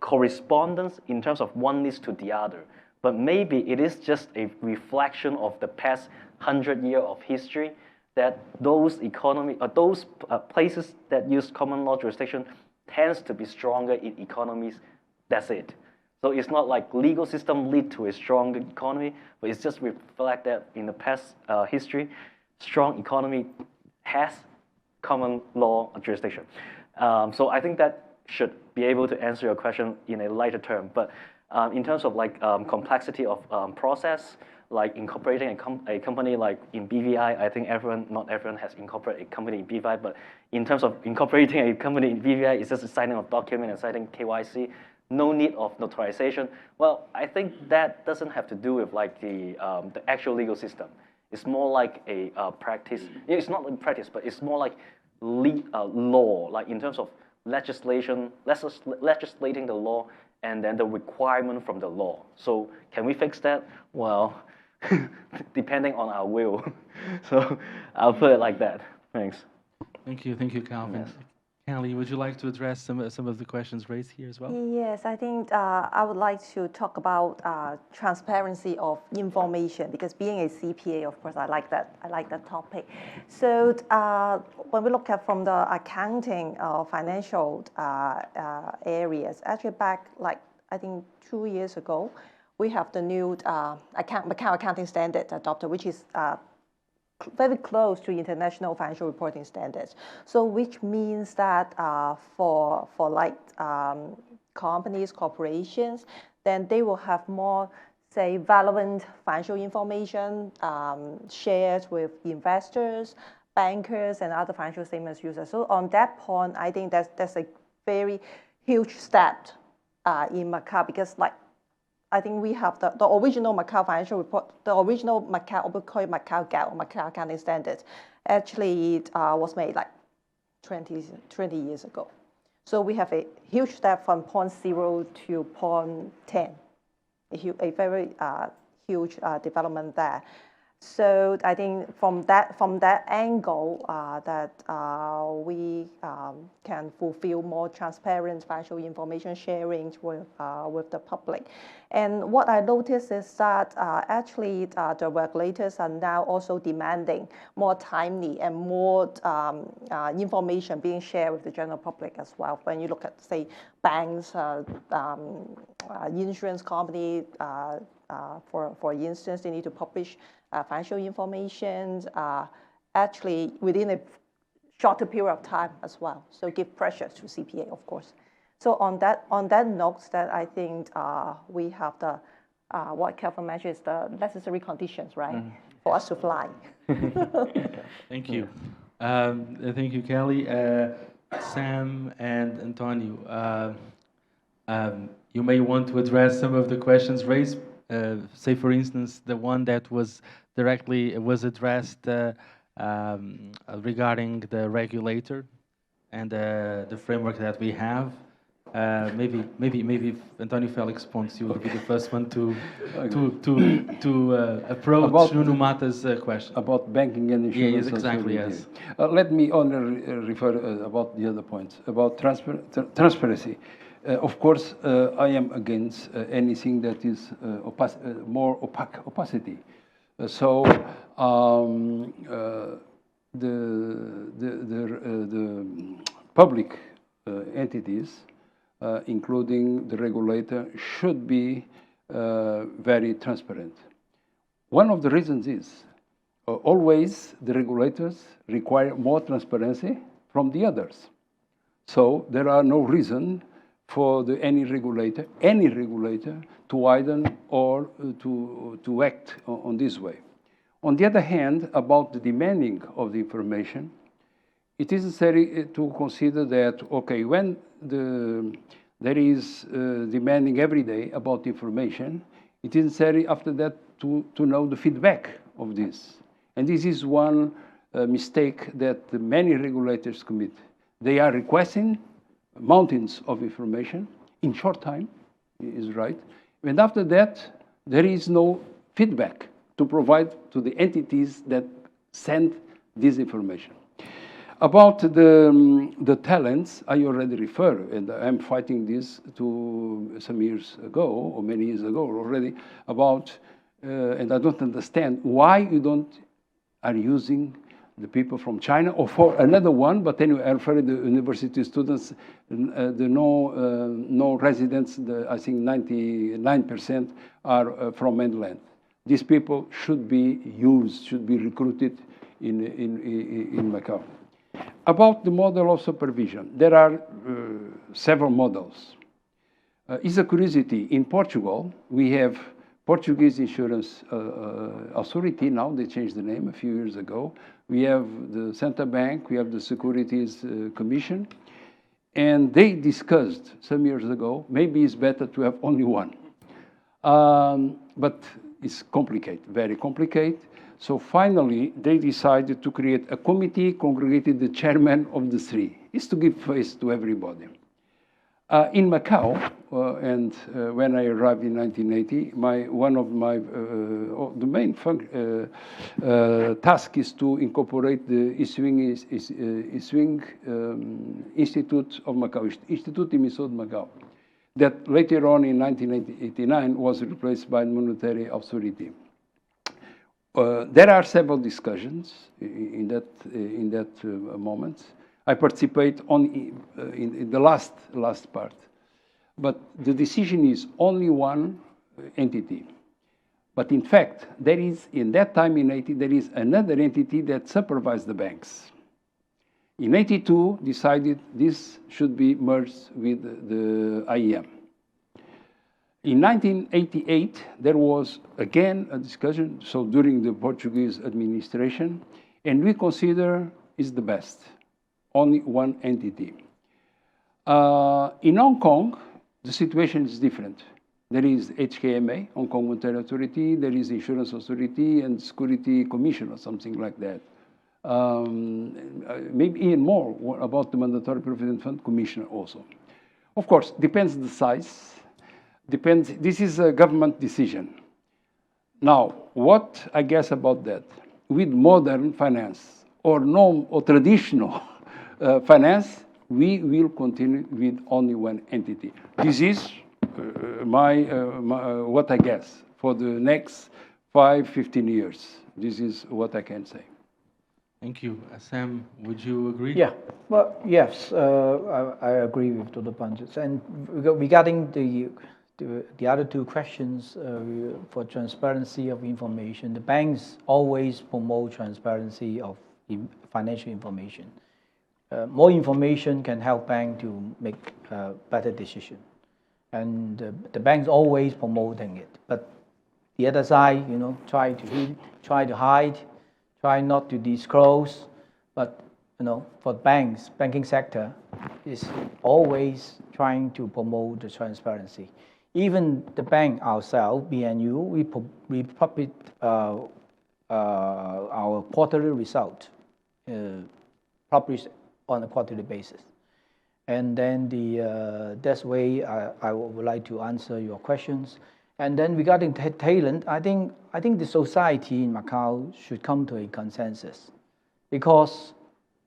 correspondence in terms of one leads to the other, but maybe it is just a reflection of the past 100 years of history, that those places that use common law jurisdiction tends to be stronger in economies. That's it. So it's not like legal system lead to a stronger economy, but it's just reflect that in the past history, strong economy has common law jurisdiction. So I think that should be able to answer your question in a lighter term. But in terms of like complexity of process, like incorporating a company like in BVI, I think not everyone has incorporated a company in BVI, but in terms of incorporating a company in BVI, it's just a signing of document and signing KYC, no need of notarization. Well, I think that doesn't have to do with like the actual legal system. It's more like a practice. It's not like practice, but it's more like law, like in terms of legislating the law and then the requirement from the law. So can we fix that? Well, depending on our will. So I'll put it like that. Thanks. Thank you, Calvin. Yes. Kelly, would you like to address some of the questions raised here as well? Yes, I think I would like to talk about transparency of information, because being a CPA, of course, I like that topic. So when we look at from the accounting or financial areas, actually back like I think 2 years ago, we have the new Macau accounting standard adopted, which is very close to international financial reporting standards. So which means that for like companies, corporations, then they will have more, say, relevant financial information shared with investors, bankers, and other financial statements users. So on that point, I think that's a very huge step in Macau, because like I think we have the original Macau financial report, the original Macau, we call it Macau GAAP, or Macau accounting standards, actually it was made like 20 years ago. So we have a huge step from 0.0 to 0.10, a very huge development there. So I think from that angle, that we can fulfill more transparent financial information sharing with the public. And what I noticed is that actually the regulators are now also demanding more timely and more information being shared with the general public as well. When you look at, say, banks, insurance company, for instance, they need to publish financial information actually within a shorter period of time as well. So give pressure to CPA, of course. So on that note, that I think we have the what Calvin mentioned is the necessary conditions, right, for us to fly. Thank you. Thank you, Kelly. Sam and Antonio, you may want to address some of the questions raised. Say, for instance, the one that was addressed regarding the regulator and the framework that we have. Maybe António Félix Pontes, you will be the first one to approach Nuno Mata's question about banking and insurance. Yes, exactly. Yes. Let me only refer about the other points about transparency. Of course, I am against anything that is more opacity. So the public entities, including the regulator, should be very transparent. One of the reasons is always the regulators require more transparency from the others. So there are no reason for any regulator, to widen or to act on this way. On the other hand, about the demanding of the information, it is necessary to consider that, okay, when there is demanding every day about information, it is necessary after that to know the feedback of this. And this is one mistake that many regulators commit. They are requesting mountains of information in short time, is right. And after that, there is no feedback to provide to the entities that send this information. About the talents, I already referred, and I'm fighting this to some years ago, or many years ago already, about, and I don't understand why you are using the people from China, or for another one, but anyway, I refer to the university students, the no residents, I think 99% are from mainland. These people should be used, should be recruited in Macau. About the model of supervision, there are several models. It's a curiosity. In Portugal, we have Portuguese Insurance Authority. Now they changed the name a few years ago. We have the Central Bank, we have the Securities Commission, and they discussed some years ago, maybe it's better to have only one. But it's complicated, very complicated. So finally, they decided to create a committee, congregated the chairman of the three. It's to give face to everybody. In Macau, and when I arrived in 1980, one of the main task is to incorporate the issuing Institute of Macau, Instituto Emissor de Macau, that later on in 1989 was replaced by the Monetary Authority. There are several discussions in that moment. I participate only in the last part. But the decision is only one entity. But in fact, there is, in that time in 80, there is another entity that supervises the banks. In 82, decided this should be merged with the IEM. In 1988, there was again a discussion, so during the Portuguese administration, and we consider is the best. Only one entity. In Hong Kong, the situation is different. There is HKMA, Hong Kong Monetary Authority, there is Insurance Authority and Security Commission or something like that. Maybe even more about the Mandatory Provident Fund Commission also. Of course, depends the size, depends, this is a government decision. Now, what I guess about that, with modern finance or traditional finance, we will continue with only one entity. This is what I guess for the next 5-15 years. This is what I can say. Thank you. Sam, would you agree? Yeah, well, yes, I agree with Dr. Pontes. And regarding the other two questions for transparency of information, the banks always promote transparency of financial information. More information can help banks to make better decisions. And the banks always promoting it. But the other side, try to hide, try not to disclose. But, for banks, banking sector is always trying to promote the transparency. Even the bank ourselves, BNU, we publish our quarterly result, published on a quarterly basis. And then that's way I would like to answer your questions. And then regarding talent, I think the society in Macau should come to a consensus, because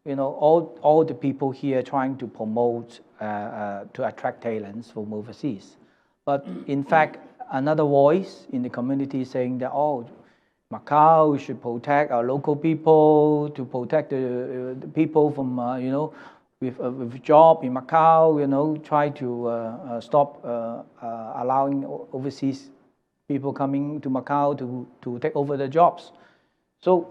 all the people here trying to promote to attract talents from overseas. But in fact, another voice in the community saying that, Macau should protect our local people, to protect the people from, with job in Macau, try to stop allowing overseas people coming to Macau to take over the jobs. So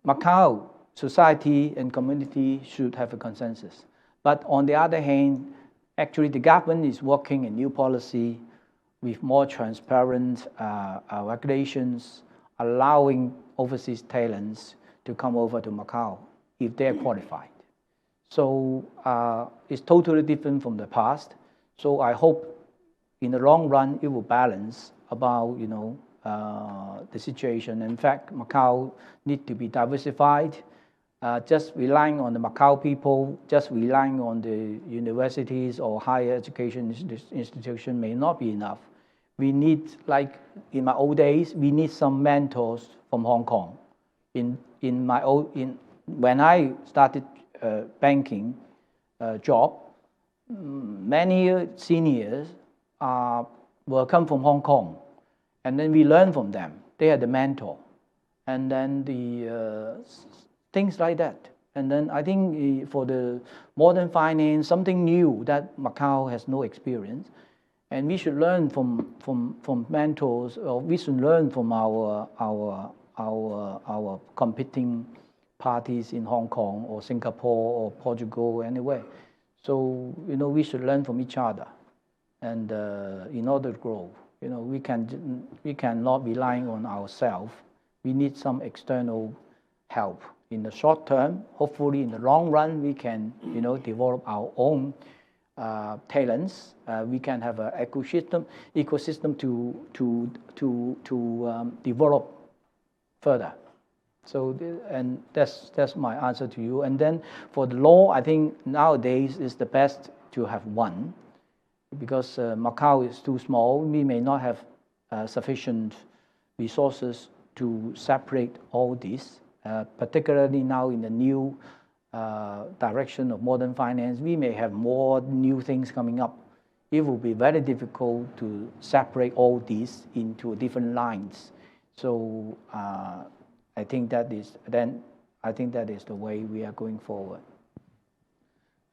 Macau society and community should have a consensus. But on the other hand, Actually, the government is working a new policy with more transparent regulations, allowing overseas talents to come over to Macau if they're qualified. So it's totally different from the past. So I hope in the long run it will balance about the situation. In fact, Macau needs to be diversified. Just relying on the Macau people, just relying on the universities or higher education institution may not be enough. We need, like in my old days, we need some mentors from Hong Kong. When I started banking job, many seniors will come from Hong Kong, and then we learn from them. They are the mentor, and then the things like that. And then I think for the modern finance, something new that Macau has no experience, and we should learn from mentors, or we should learn from our competing parties in Hong Kong or Singapore or Portugal, anyway. So we should learn from each other, and in order to grow, we cannot rely on ourselves. We need some external help. In the short term, hopefully in the long run, we can develop our own talents. We can have an ecosystem to develop further. So, and that's my answer to you. And then for the law, I think nowadays is the best to have one, because Macau is too small. We may not have sufficient resources to separate all this. Particularly now in the new direction of modern finance, we may have more new things coming up. It will be very difficult to separate all these into different lines. So I think that is the way we are going forward.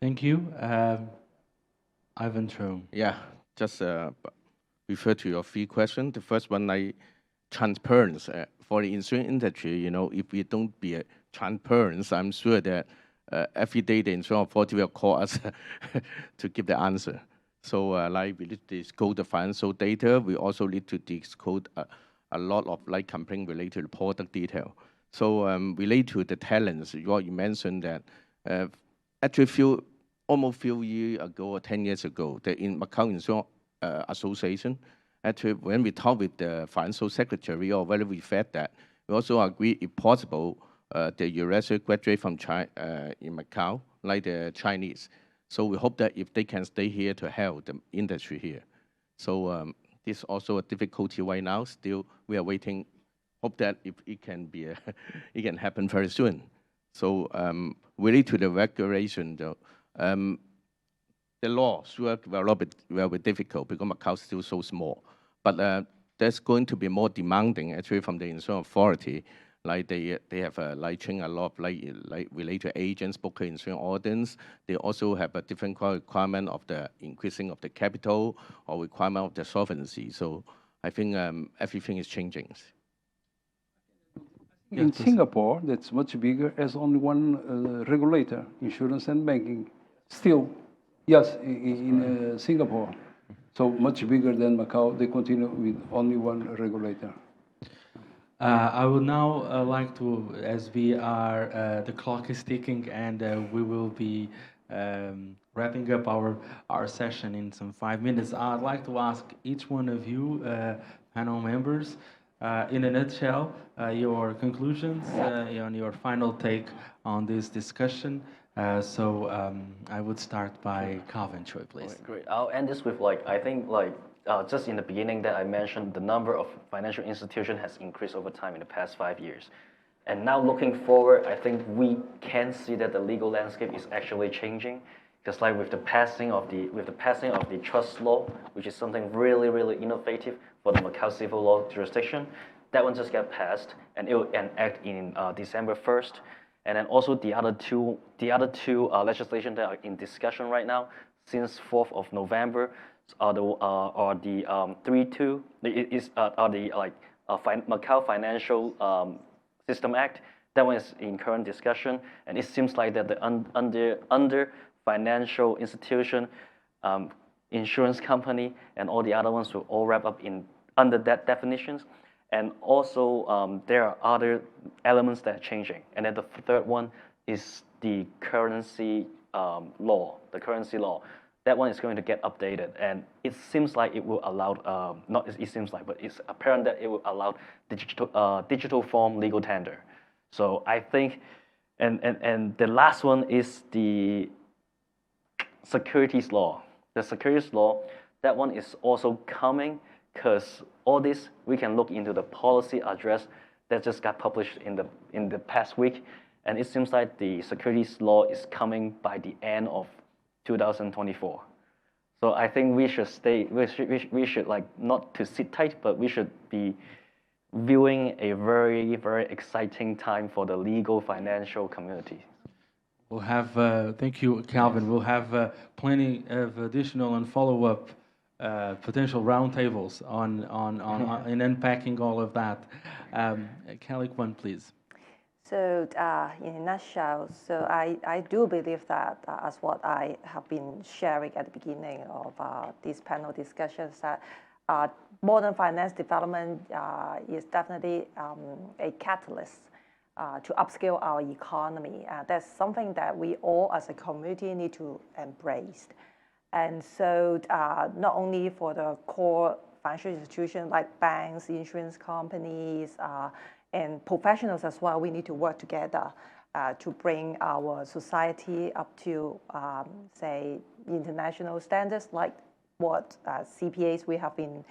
Thank you, Ivan Chung. Yeah, just refer to your three questions. The first one, transparency for the insurance industry. If we don't be transparent, I'm sure that every day the insurance authority will call us to give the answer. So like we need to disclose the financial data. We also need to disclose a lot of complaint related to product detail. So related to the talents, you mentioned that actually almost few years ago or 10 years ago, the Macau Insurance Association, actually when we talked with the financial secretary or whether we fed that, we also agreed if possible the university graduate from China in Macau, like the Chinese. So we hope that if they can stay here to help the industry here. So this is also a difficulty right now. Still, we are waiting. Hope that if it can be, it can happen very soon. So related to the regulation, though, the law sure will be difficult because Macau is still so small. But there's going to be more demanding actually from the insurance authority. Like they have trained a lot of related to agents, broker, insurance audience. They also have a different requirement of the increasing of the capital or requirement of the solvency. So I think everything is changing. In Singapore, that's much bigger, as only one regulator, insurance and banking. Still, yes, in Singapore. So much bigger than Macau, they continue with only one regulator. I would now like to, as we are, the clock is ticking, and we will be wrapping up our session in some 5 minutes. I'd like to ask each one of you, panel members, in a nutshell, your conclusions and your final take on this discussion. So I would start by Calvin Choi, please. Great. I'll end this with I think just in the beginning that I mentioned, the number of financial institutions has increased over time in the past 5 years. And now looking forward, I think we can see that the legal landscape is actually changing. Just like with the passing of the trust law, which is something really, really innovative for the Macau civil law jurisdiction, that one just got passed, and it will enact in December 1st. And then also the other two legislation that are in discussion right now, since 4th of November, are the 3.2 Macau Financial System Act. That one is in current discussion, and it seems like that the under financial institution insurance company, and all the other ones will all wrap up under that definitions. And also, there are other elements that are changing. And then the third one is the currency law, the currency law. That one is going to get updated. And it seems like it will allow, not it seems like, but it's apparent that it will allow digital form legal tender. So I think, and the last one is the securities law. The securities law, that one is also coming, because all this, we can look into the policy address that just got published in the past week, and it seems like the securities law is coming by the end of 2024. So I think we should we should like not to sit tight, but we should be viewing a very, very exciting time for the legal financial community. We'll have, thank you, Calvin. We'll have plenty of additional and follow-up potential roundtables in unpacking all of that. Kuan, please. So in a nutshell, so I do believe that, as what I have been sharing at the beginning of these panel discussions, that modern finance development is definitely a catalyst to upscale our economy. That's something that we all as a community need to embrace. And so not only for the core financial institutions like banks, insurance companies, and professionals as well, we need to work together to bring our society up to, say, international standards, like what CPAs we have been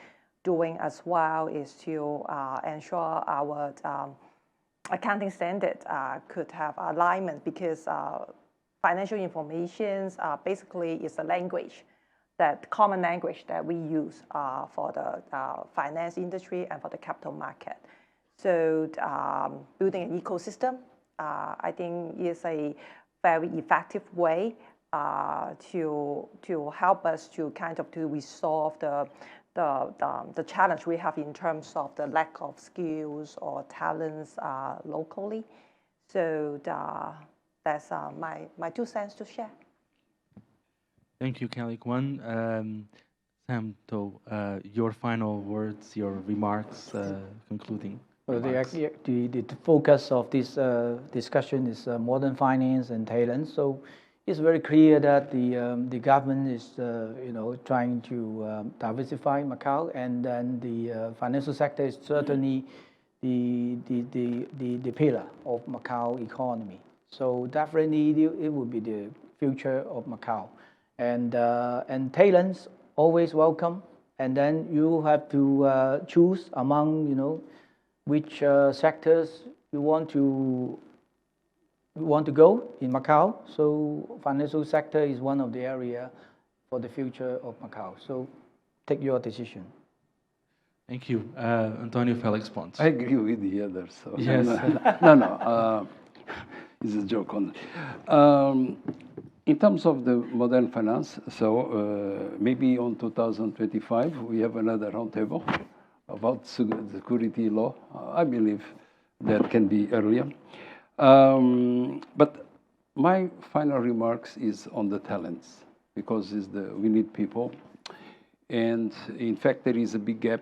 doing as well, is to ensure our accounting standard could have alignment, because financial information basically is a language, that common language that we use for the finance industry and for the capital market. So building an ecosystem, I think, is a very effective way to help us to kind of to resolve the challenge we have in terms of the lack of skills or talents locally. So that's my 2 cents to share. Thank you, Kuan. Sam To, your final words, your remarks, concluding. Well, the focus of this discussion is modern finance and talent. So it's very clear that the government is trying to diversify Macau, and then the financial sector is certainly the pillar of Macau economy. So definitely it will be the future of Macau, and talents always welcome. And then you have to choose among which sectors you want to go in Macau. So financial sector is one of the area for the future of Macau. So take your decision. Thank you, António Félix Pontes. I agree with the others. So yes. No. It's a joke. In terms of the modern finance, so maybe on 2025 we have another roundtable about security law. I believe that can be earlier. But my final remarks is on the talents, because we need people. And in fact, there is a big gap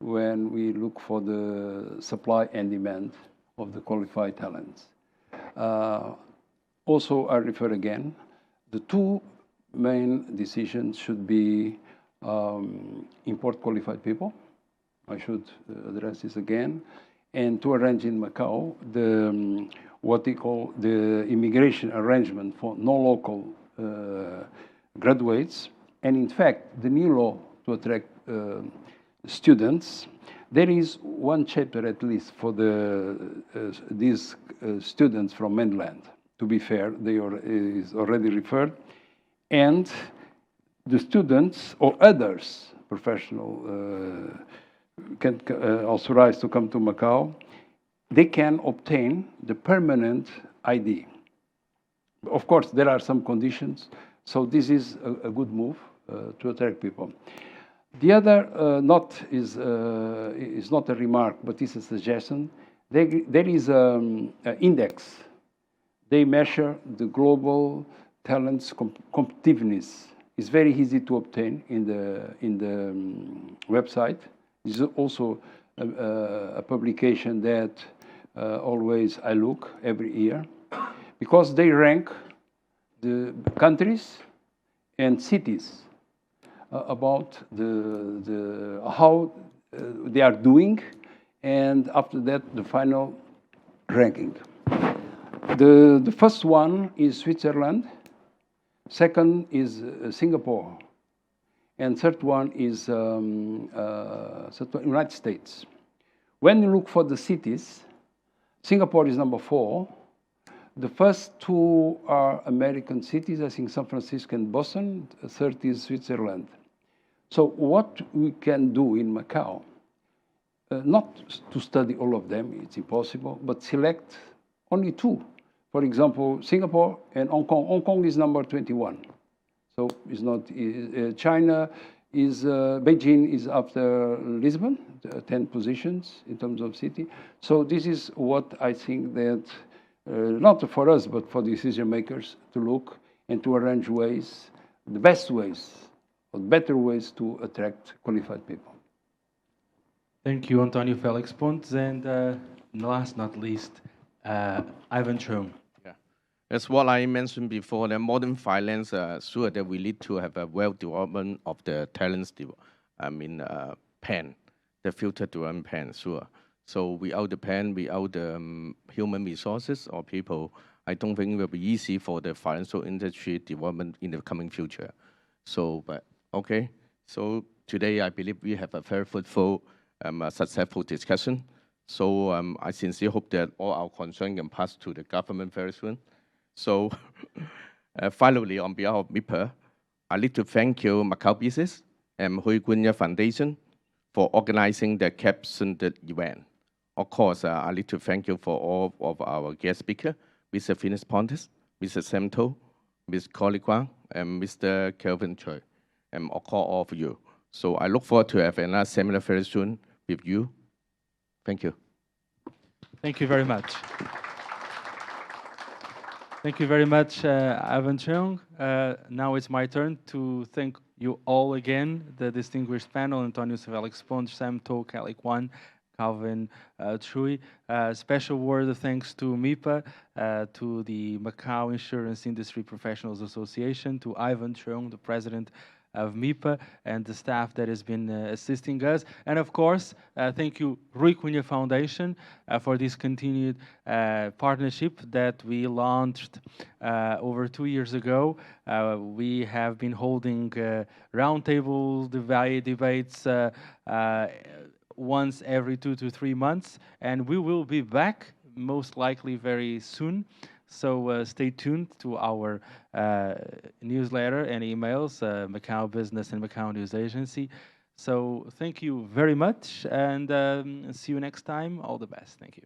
when we look for the supply and demand of the qualified talents. Also, I refer again, the 2 main decisions should be import qualified people. I should address this again, and to arrange in Macau what they call the immigration arrangement for non-local graduates. And in fact, the new law to attract students, there is 1 chapter at least for these students from mainland. To be fair, is already referred, and the students or others, professional, can authorized to come to Macau, they can obtain the permanent ID. Of course, there are some conditions, so this is a good move to attract people. The other is not a remark, but it's a suggestion. There is an index. They measure the global talents competitiveness It's very easy to obtain in the website. It's also a publication that always I look every year, because they rank the countries and cities about how they are doing, and after that the final ranking. The first one is Switzerland, second is Singapore, and third one is United States. When you look for the cities, Singapore is number 4. The first 2 are American cities, I think San Francisco and Boston. The third is Switzerland. So what we can do in Macau, not to study all of them, it's impossible, but select only 2. For example, Singapore and Hong Kong. Hong Kong is number 21. So it's not, China is, Beijing is after Lisbon, 10 positions in terms of city. So this is what I think that, not for us, but for decision makers to look and to arrange ways, the best ways, or better ways to attract qualified people. Thank you, António Félix Pontes. And last not least, Ivan Chung. As what I mentioned before, the modern finance, sure that we need to have a well-development of the talents, pen, the future development pen, sure. So without the pen, without the human resources or people, I don't think it will be easy for the financial industry development in the coming future. So, but okay. So today, I believe we have a very fruitful, successful discussion. So I sincerely hope that all our concerns can pass to the government very soon. So finally, on behalf of MIIPA, I need to thank you, Macau Business and Cunha Foundation, for organizing the captioned event. Of course, I need to thank you for all of our guest speakers, Mr. Félix Pontes, Mr. Sam To, Ms. Colin Kuan, and Mr. Calvin Chui, and of course, all of you. So I look forward to have another seminar very soon with you. Thank you. Thank you very much. Thank you very much, Ivan Chung. Now it's my turn to thank you all again, the distinguished panel, António Félix Pontes, Sam To, Kelly Kuan, Calvin Chui. Special word of thanks to MIIPA, to the Macau Insurance Industry Professionals Association, to Ivan Chung, the president of MIIPA, and the staff that has been assisting us. And of course, thank you, Cunha Foundation, for this continued partnership that we launched over 2 years ago. We have been holding roundtable debates once every 2 to 3 months, and we will be back most likely very soon. So stay tuned to our newsletter and emails, Macau Business and Macau News Agency. So thank you very much, and see you next time. All the best. Thank you.